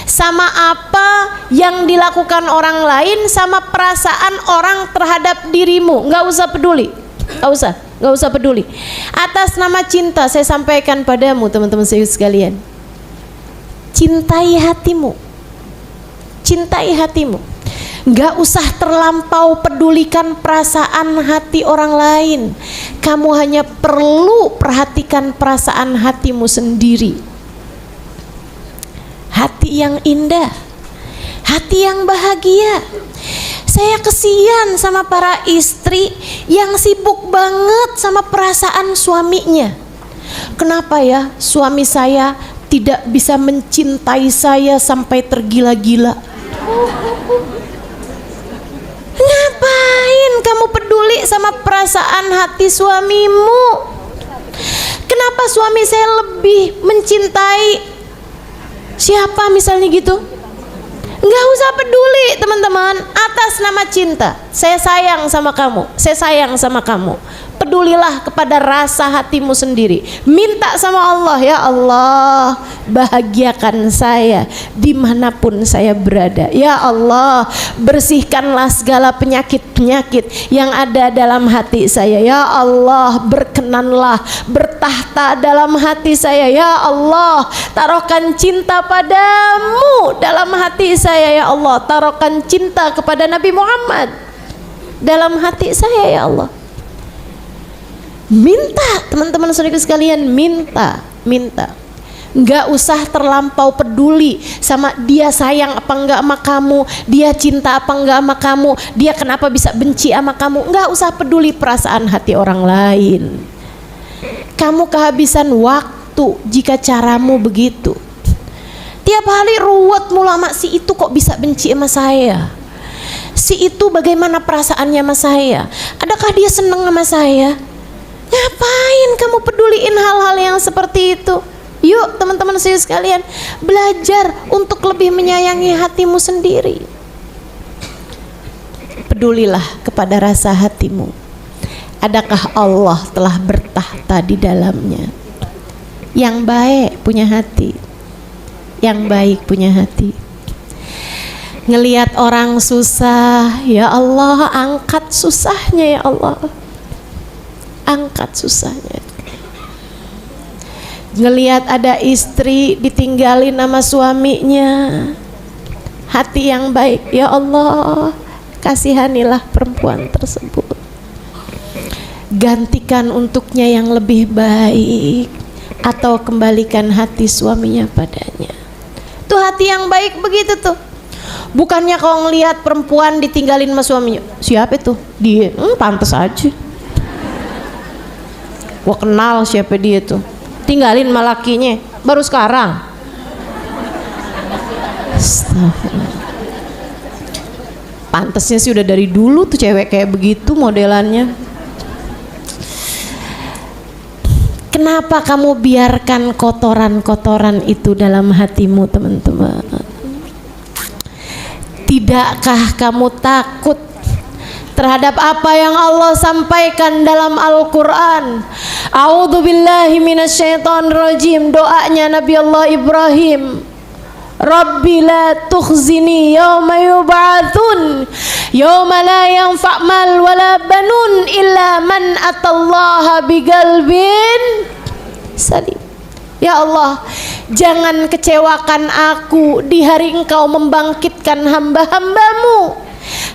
sama apa yang dilakukan orang lain, sama perasaan orang terhadap dirimu. Enggak usah peduli, enggak usah peduli. Atas nama cinta saya sampaikan padamu teman-teman saya sekalian, cintai hatimu, cintai hatimu. Gak usah terlampau pedulikan perasaan hati orang lain. Kamu hanya perlu perhatikan perasaan hatimu sendiri. Hati yang indah, hati yang bahagia. Saya kesian sama para istri yang sibuk banget sama perasaan suaminya. Kenapa ya suami saya tidak bisa mencintai saya sampai tergila-gila? Ngapain kamu peduli sama perasaan hati suamimu? Kenapa suami saya lebih mencintai siapa misalnya gitu? Nggak usah peduli teman-teman. Atas nama cinta, saya sayang sama kamu, saya sayang sama kamu. Pedulilah kepada rasa hatimu sendiri. Minta sama Allah, ya Allah bahagiakan saya dimanapun saya berada. Ya Allah bersihkanlah segala penyakit-penyakit yang ada dalam hati saya. Ya Allah berkenanlah bertahta dalam hati saya. Ya Allah taruhkan cinta padamu dalam hati saya. Ya Allah taruhkan cinta kepada Nabi Muhammad dalam hati saya. Ya Allah, minta teman-teman saudara sekalian, minta. Nggak usah terlampau peduli sama dia sayang apa enggak sama kamu, dia cinta apa enggak sama kamu, dia kenapa bisa benci sama kamu. Nggak usah peduli perasaan hati orang lain. Kamu kehabisan waktu jika caramu begitu. Tiap hari ruwet mulu sama si itu, kok bisa benci sama saya, si itu bagaimana perasaannya sama saya, adakah dia seneng sama saya? Ngapain kamu peduliin hal-hal yang seperti itu? Yuk teman-teman saya sekalian, belajar untuk lebih menyayangi hatimu sendiri. Pedulilah kepada rasa hatimu. Adakah Allah telah bertahta di dalamnya? Yang baik punya hati, yang baik punya hati. Ngelihat orang susah, ya Allah angkat susahnya, ya Allah angkat susahnya. Ngelihat ada istri ditinggalin sama suaminya, hati yang baik, ya Allah kasihanilah perempuan tersebut, gantikan untuknya yang lebih baik, atau kembalikan hati suaminya padanya. Tuh hati yang baik begitu tuh. Bukannya kalau ngelihat perempuan ditinggalin sama suaminya, siapa itu dia, pantas aja, gua kenal siapa dia tuh, tinggalin sama lakinya baru sekarang. Astagfirullah. Pantasnya sih udah dari dulu tuh cewek kayak begitu modelannya. Kenapa kamu biarkan kotoran-kotoran itu dalam hatimu teman-teman? Tidakkah kamu takut terhadap apa yang Allah sampaikan dalam Al-Quran? A'udzubillahi minasyaitonirrajim. Doanya Nabi Allah Ibrahim, Rabbi la tukhzini yawma yub'atsun yawma la yanfa' mal wala banun illa man atallaha biqalbin salim. Ya Allah, Jangan kecewakan aku di hari Engkau membangkitkan hamba-hambamu.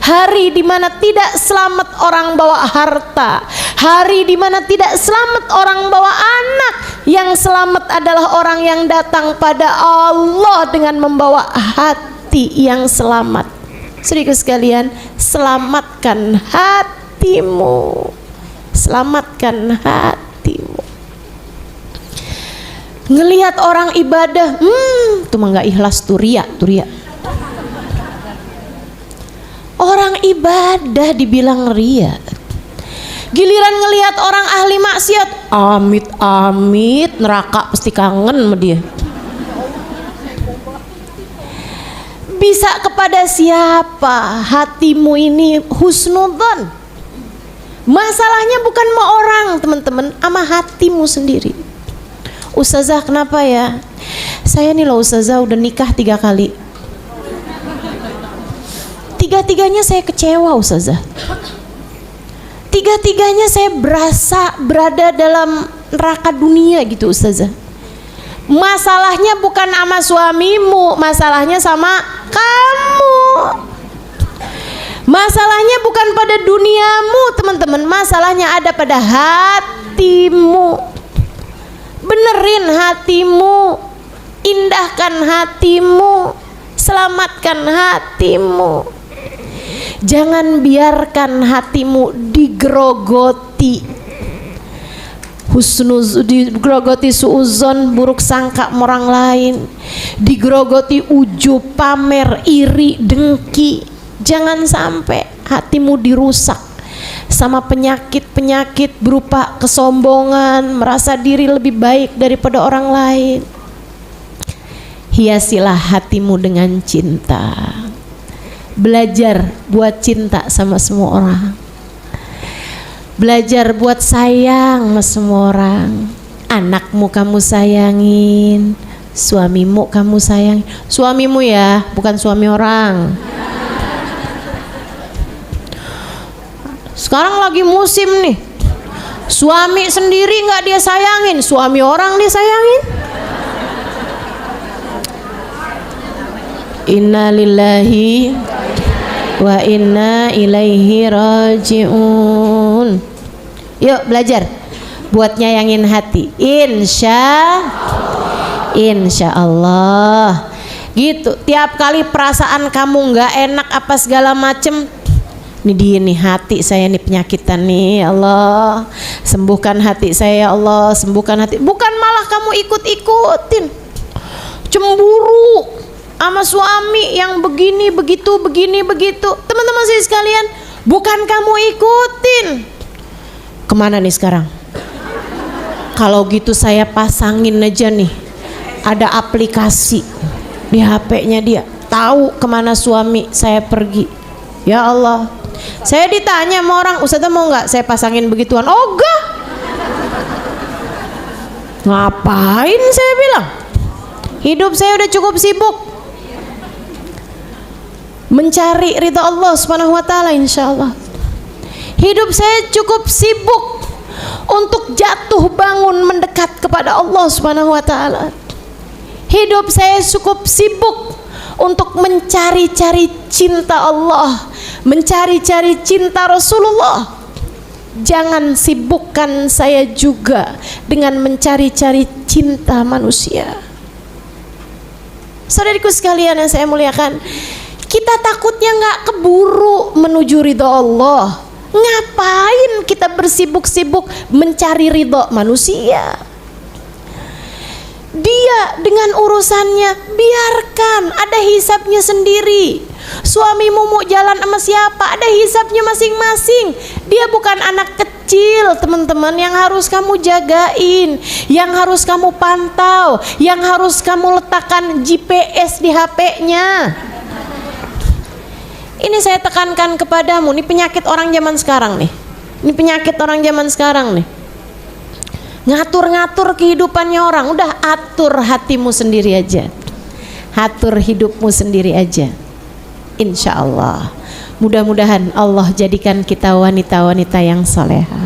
Hari di mana tidak selamat orang bawa harta, hari di mana tidak selamat orang bawa anak. Yang selamat adalah orang yang datang pada Allah dengan membawa hati yang selamat. Saudaraku sekalian, selamatkan hatimu, selamatkan hatimu. Ngelihat orang ibadah, itu mah nggak ikhlas, tuh ria. Orang ibadah dibilang ria. Giliran ngelihat orang ahli maksiat, amit neraka pasti kangen sama dia. Bisa kepada siapa hatimu ini husnudzon? Masalahnya bukan sama orang, teman-teman, sama hatimu sendiri. Ustazah, kenapa ya? Saya nih loh ustazah udah nikah 3 kali. 3-tiganya saya kecewa ustazah. 3-tiganya saya berasa berada dalam neraka dunia gitu ustazah. Masalahnya bukan sama suamimu, masalahnya sama kamu. Masalahnya bukan pada duniamu teman-teman, masalahnya ada pada hatimu. Benerin hatimu, indahkan hatimu, selamatkan hatimu. Jangan biarkan hatimu digerogoti digerogoti suuzon, buruk sangka orang lain, digerogoti ujub, pamer, iri, dengki. Jangan sampai hatimu dirusak sama penyakit-penyakit berupa kesombongan, merasa diri lebih baik daripada orang lain. Hiasilah hatimu dengan cinta. Belajar buat cinta sama semua orang. Belajar buat sayang sama semua orang. Anakmu kamu sayangin, suamimu kamu sayang. Suamimu ya, bukan suami orang. Sekarang lagi musim nih, suami sendiri nggak dia sayangin, suami orang dia sayangin. Inna lillahi wa inna ilaihi raji'un. Yuk belajar buat nyayangin hati. Insya Allah gitu. Tiap kali perasaan kamu nggak enak apa segala macem, ini dia nih hati saya nih penyakitan nih, Allah sembuhkan hati saya, Allah sembuhkan hati. Bukan malah kamu ikut-ikutin cemburu sama suami yang begini begitu. Teman-teman saya sekalian, bukan kamu ikutin. Kemana nih sekarang? Kalau gitu saya pasangin aja nih, ada aplikasi di HP-nya dia, tahu kemana suami saya pergi. Ya Allah, saya ditanya sama orang, Ustazah mau nggak saya pasangin begituan? Oh enggak. Ngapain saya bilang? Hidup saya udah cukup sibuk mencari ridha Allah Subhanahu wa taala, insyaallah. Hidup saya cukup sibuk untuk jatuh bangun mendekat kepada Allah Subhanahu wa taala. Hidup saya cukup sibuk untuk mencari-cari cinta Allah, mencari-cari cinta Rasulullah. Jangan sibukkan saya juga dengan mencari-cari cinta manusia. Saudariku sekalian yang saya muliakan, kita takutnya nggak keburu menuju ridha Allah. Ngapain kita bersibuk-sibuk mencari ridha manusia? Dia dengan urusannya, biarkan, ada hisabnya sendiri. Suamimu mau jalan sama siapa, ada hisabnya masing-masing. Dia bukan anak kecil, teman-teman, yang harus kamu jagain, yang harus kamu pantau, yang harus kamu letakkan GPS di HP-nya. Ini saya tekankan kepadamu, ini penyakit orang zaman sekarang nih. Ini penyakit orang zaman sekarang nih. Ngatur-ngatur kehidupannya orang. Udah, atur hatimu sendiri aja, atur hidupmu sendiri aja. Insya Allah, mudah-mudahan Allah jadikan kita wanita-wanita yang soleha,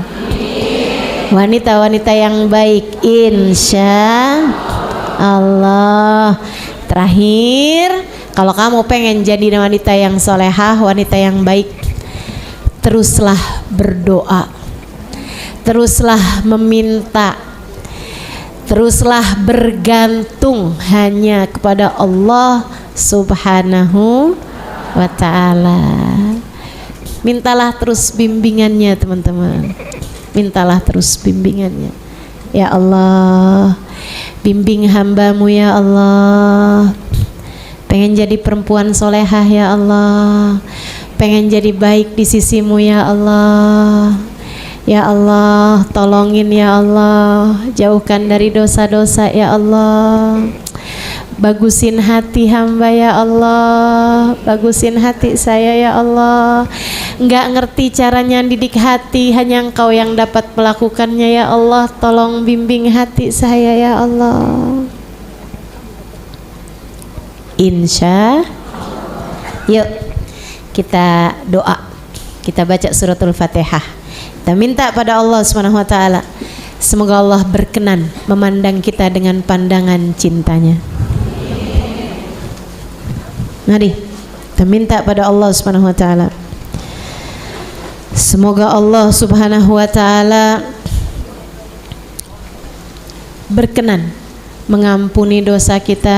wanita-wanita yang baik, insya Allah. Allah. Terakhir, kalau kamu pengen jadi wanita yang solehah, wanita yang baik, teruslah berdoa, teruslah meminta, teruslah bergantung hanya kepada Allah Subhanahu wa ta'ala. Mintalah terus bimbingannya teman-teman, mintalah terus bimbingannya. Ya Allah, bimbing hambamu ya Allah. Pengen jadi perempuan solehah ya Allah, pengen jadi baik di sisimu ya Allah. Ya Allah, tolongin ya Allah, jauhkan dari dosa-dosa ya Allah. Bagusin hati hamba ya Allah, bagusin hati saya ya Allah. Enggak ngerti caranya didik hati, hanya Engkau yang dapat melakukannya ya Allah. Tolong bimbing hati saya ya Allah. Insya. Yuk kita doa, kita baca suratul Fatihah. Kita minta pada Allah Subhanahu wa ta'ala, semoga Allah berkenan memandang kita dengan pandangan cintanya. Mari kita minta pada Allah Subhanahu wa ta'ala, semoga Allah Subhanahu wa ta'ala berkenan mengampuni dosa kita,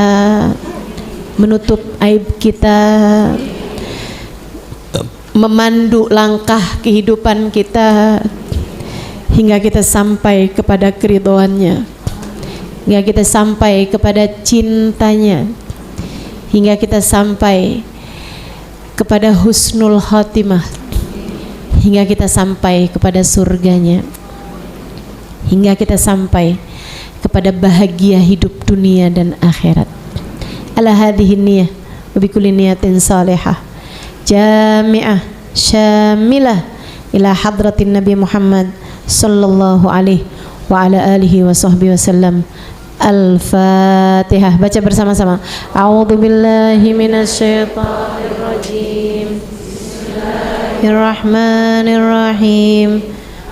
menutup aib kita, memandu langkah kehidupan kita hingga kita sampai kepada keridhoannya, hingga kita sampai kepada cintanya, hingga kita sampai kepada husnul khatimah, hingga kita sampai kepada surganya, hingga kita sampai kepada bahagia hidup dunia dan akhirat. Ala hadhihi niyyah wa bikulli niyatin salihah jami'ah syamilah ila hadratin Nabi Muhammad sallallahu alaihi wa ala alihi wa sahbihi wasallam. Al-Fatihah. Baca bersama-sama. A'udzu billahi minasyaitonir rajim. Bismillahirrahmanirrahim.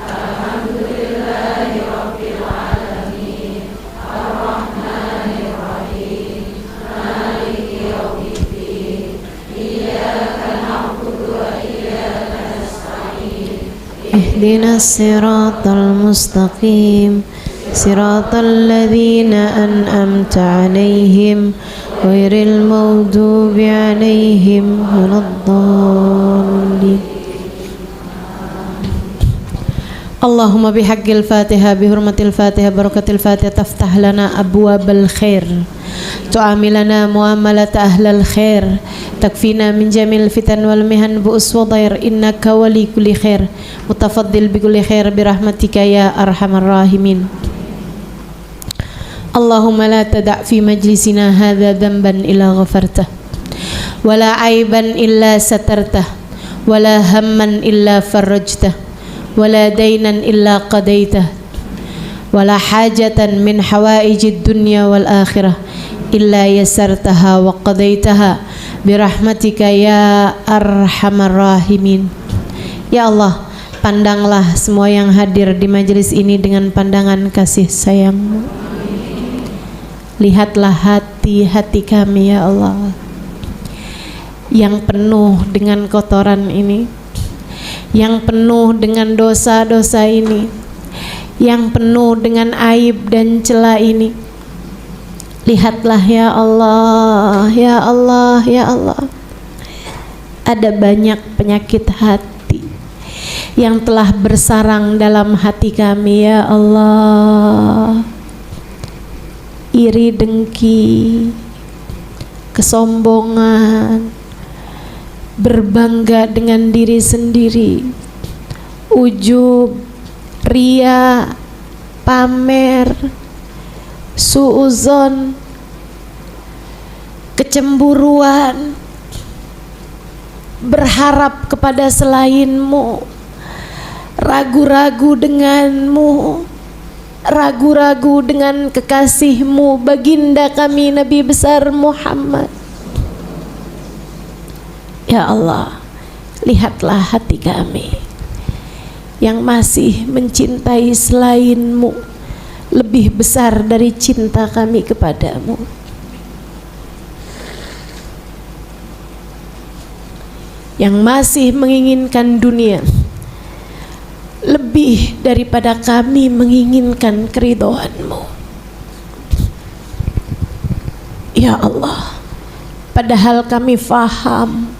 Alhamdulillahi rabbil alamin. Arrahmanir rahim. Maliki yaumiddin. Iyyaka na'budu wa iyyaka nasta'in. Ihdinas siratal mustaqim. Siratal ladzina an'amta 'alaihim ghairil maghdubi 'alaihim waladdallin. Allahumma bihaqqil Fatihah, bihurmatil Fatihah, barakatil Fatihah, taftah lana abwabal khair, tu'amilana muamalata ahlal khair, takfina min jamil fitan wal mihan bu'us wa dhair, innaka wali kulli khair, mutafaddil bi kulli khair birahmatika ya arhamar rahimin. Allahumma la tada' fi majlisina hadha dhanban illa ghafartah, wala aiban illa satartah, wala hamman illa farajtah, wala daynan illa qadaitah, wala hajatan min hawaijid dunya wal akhirah illa yasartaha wa qadaitaha birahmatika ya arhamar rahimin. Ya Allah, pandanglah semua yang hadir di majelis ini dengan pandangan kasih sayang-Mu. Lihatlah hati-hati kami ya Allah, yang penuh dengan kotoran ini, yang penuh dengan dosa-dosa ini, yang penuh dengan aib dan celah ini. Lihatlah ya Allah, ya Allah, ya Allah. Ada banyak penyakit hati yang telah bersarang dalam hati kami ya Allah. Iri, dengki, kesombongan, berbangga dengan diri sendiri, ujub, ria, pamer, suuzon, kecemburuan, berharap kepada selain-Mu, ragu-ragu denganmu, ragu-ragu dengan kekasih-Mu, baginda kami Nabi besar Muhammad. Ya Allah, lihatlah hati kami yang masih mencintai selain-Mu, lebih besar dari cinta kami kepadamu. Yang masih menginginkan dunia lebih daripada kami menginginkan keridhaan-Mu. Ya Allah, padahal kami faham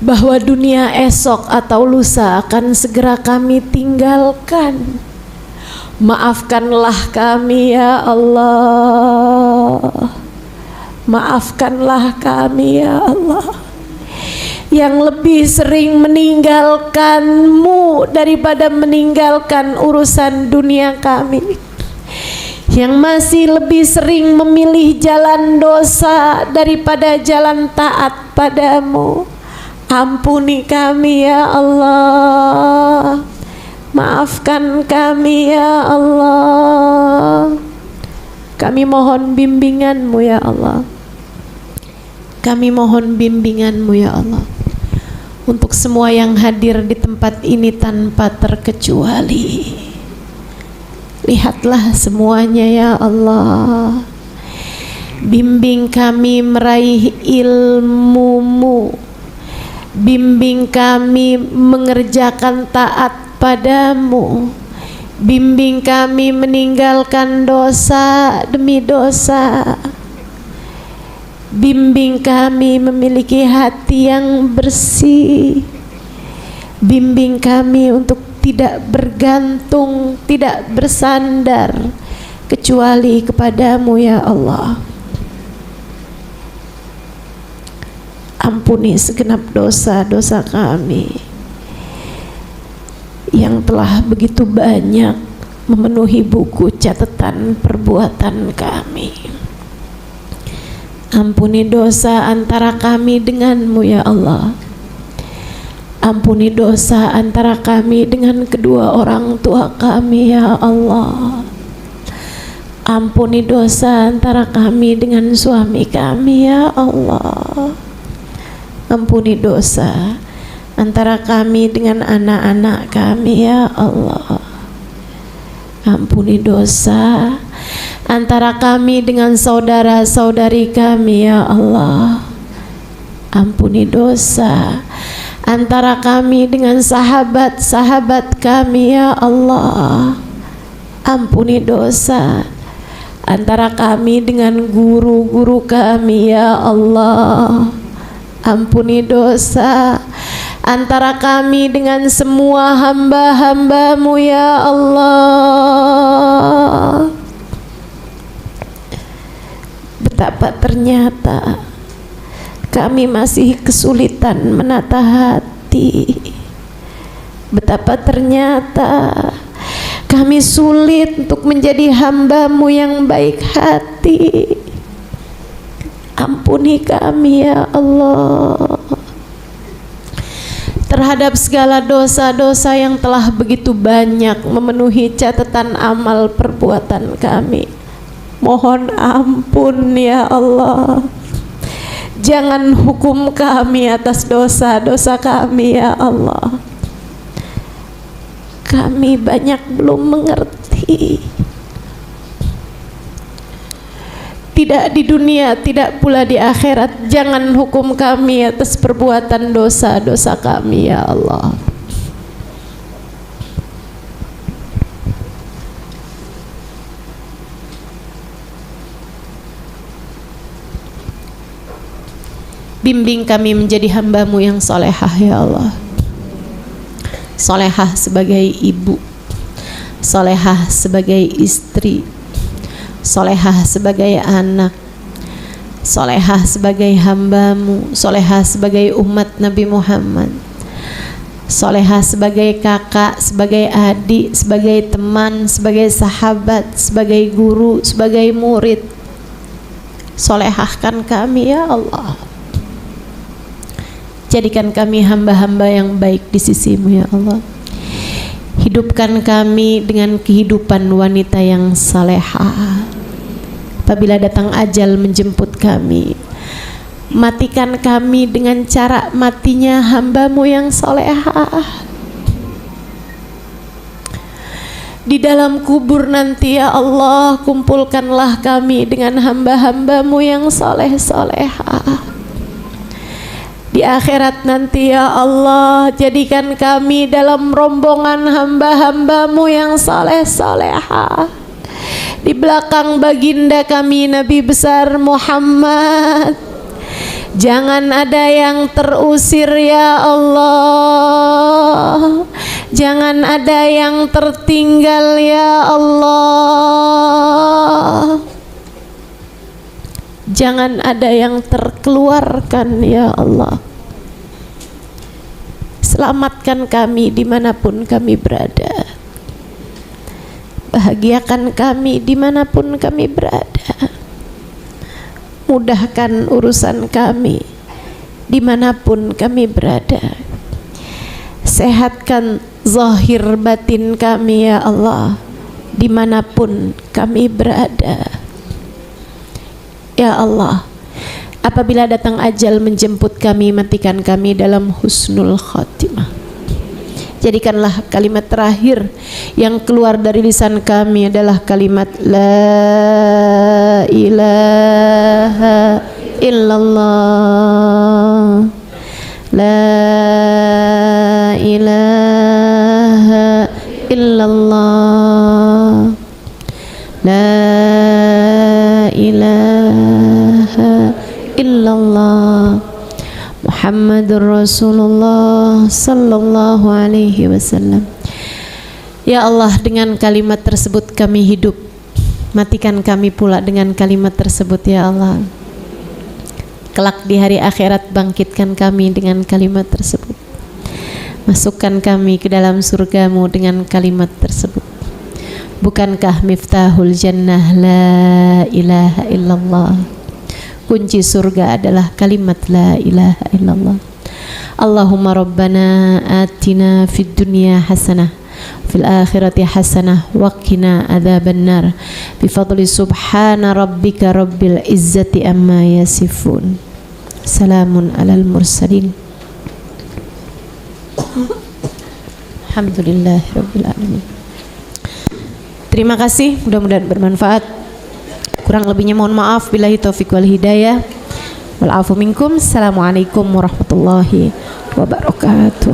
bahwa dunia esok atau lusa akan segera kami tinggalkan. Maafkanlah kami ya Allah, maafkanlah kami ya Allah, yang lebih sering meninggalkan-Mu daripada meninggalkan urusan dunia kami, yang masih lebih sering memilih jalan dosa daripada jalan taat padamu. Ampuni kami ya Allah, maafkan kami ya Allah. Kami mohon bimbingan-Mu ya Allah, kami mohon bimbingan-Mu ya Allah, untuk semua yang hadir di tempat ini tanpa terkecuali. Lihatlah semuanya ya Allah, bimbing kami meraih ilmu-Mu, bimbing kami mengerjakan taat padamu, bimbing kami meninggalkan dosa demi dosa, bimbing kami memiliki hati yang bersih, bimbing kami untuk tidak bergantung, tidak bersandar kecuali kepadamu ya Allah. Ampuni segenap dosa-dosa kami yang telah begitu banyak memenuhi buku catatan perbuatan kami. Ampuni dosa antara kami denganmu ya Allah. Ampuni dosa antara kami dengan kedua orang tua kami ya Allah. Ampuni dosa antara kami dengan suami kami ya Allah. Ampuni dosa antara kami dengan anak-anak kami ya Allah. Ampuni dosa antara kami dengan saudara-saudari kami ya Allah. Ampuni dosa antara kami dengan sahabat-sahabat kami ya Allah. Ampuni dosa antara kami dengan guru-guru kami ya Allah. Ampuni dosa antara kami dengan semua hamba-hamba-Mu ya Allah. Betapa ternyata kami masih kesulitan menata hati. Betapa ternyata kami sulit untuk menjadi hamba-Mu yang baik hati. Ampuni kami ya Allah terhadap segala dosa-dosa yang telah begitu banyak memenuhi catatan amal perbuatan kami. Mohon ampun ya Allah. Jangan hukum kami atas dosa-dosa kami ya Allah. Kami banyak belum mengerti, tidak di dunia, tidak pula di akhirat. Jangan hukum kami atas perbuatan dosa-dosa kami ya Allah. Bimbing kami menjadi hamba-Mu yang solehah ya Allah. Solehah sebagai ibu, solehah sebagai istri, solehah sebagai anak, solehah sebagai hamba-Mu, solehah sebagai umat Nabi Muhammad, solehah sebagai kakak, sebagai adik, sebagai teman, sebagai sahabat, sebagai guru, sebagai murid. Solehahkan kami ya Allah. Jadikan kami hamba-hamba yang baik di sisi-Mu ya Allah. Hidupkan kami dengan kehidupan wanita yang salehah. Apabila datang ajal menjemput kami, matikan kami dengan cara matinya hamba-Mu yang salehah. Di dalam kubur nanti ya Allah, kumpulkanlah kami dengan hamba-hambamu yang soleh-solehah. Di akhirat nanti ya Allah, jadikan kami dalam rombongan hamba-hambamu yang soleh-solehah. Di belakang baginda kami Nabi besar Muhammad. Jangan ada yang terusir ya Allah. Jangan ada yang tertinggal ya Allah. Jangan ada yang terkeluarkan ya Allah. Selamatkan kami dimanapun kami berada. Bahagiakan kami dimanapun kami berada. Mudahkan urusan kami dimanapun kami berada. Sehatkan zahir batin kami ya Allah, dimanapun kami berada. Ya Allah, apabila datang ajal menjemput kami, matikan kami dalam husnul khatimah. Jadikanlah kalimat terakhir yang keluar dari lisan kami adalah kalimat La ilaha illallah, La ilaha illallah, La ilaha illallah, Muhammadur Rasulullah sallallahu alaihi wasallam. Ya Allah, dengan kalimat tersebut kami hidup. Matikan kami pula dengan kalimat tersebut ya Allah. Kelak di hari akhirat bangkitkan kami dengan kalimat tersebut. Masukkan kami ke dalam surgamu dengan kalimat tersebut. Bukankah miftahul jannah la ilaha illallah? Kunci surga adalah kalimat la ilaha illallah. Allahumma rabbana atina fid dunya hasanah fil akhirati hasanah wa qina adzabannar bifadli subhana rabbika rabbil izzati amma yasifun. Salamun alal mursalin. Alhamdulillahirabbil alamin. Terima kasih, mudah-mudahan bermanfaat. Kurang lebihnya mohon maaf. Billahi taufiq wal hidayah. Wal afu minkum. Assalamualaikum warahmatullahi wabarakatuh.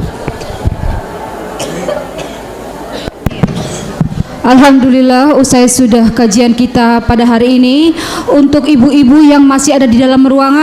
Alhamdulillah, usai sudah kajian kita pada hari ini. Untuk ibu-ibu yang masih ada di dalam ruangan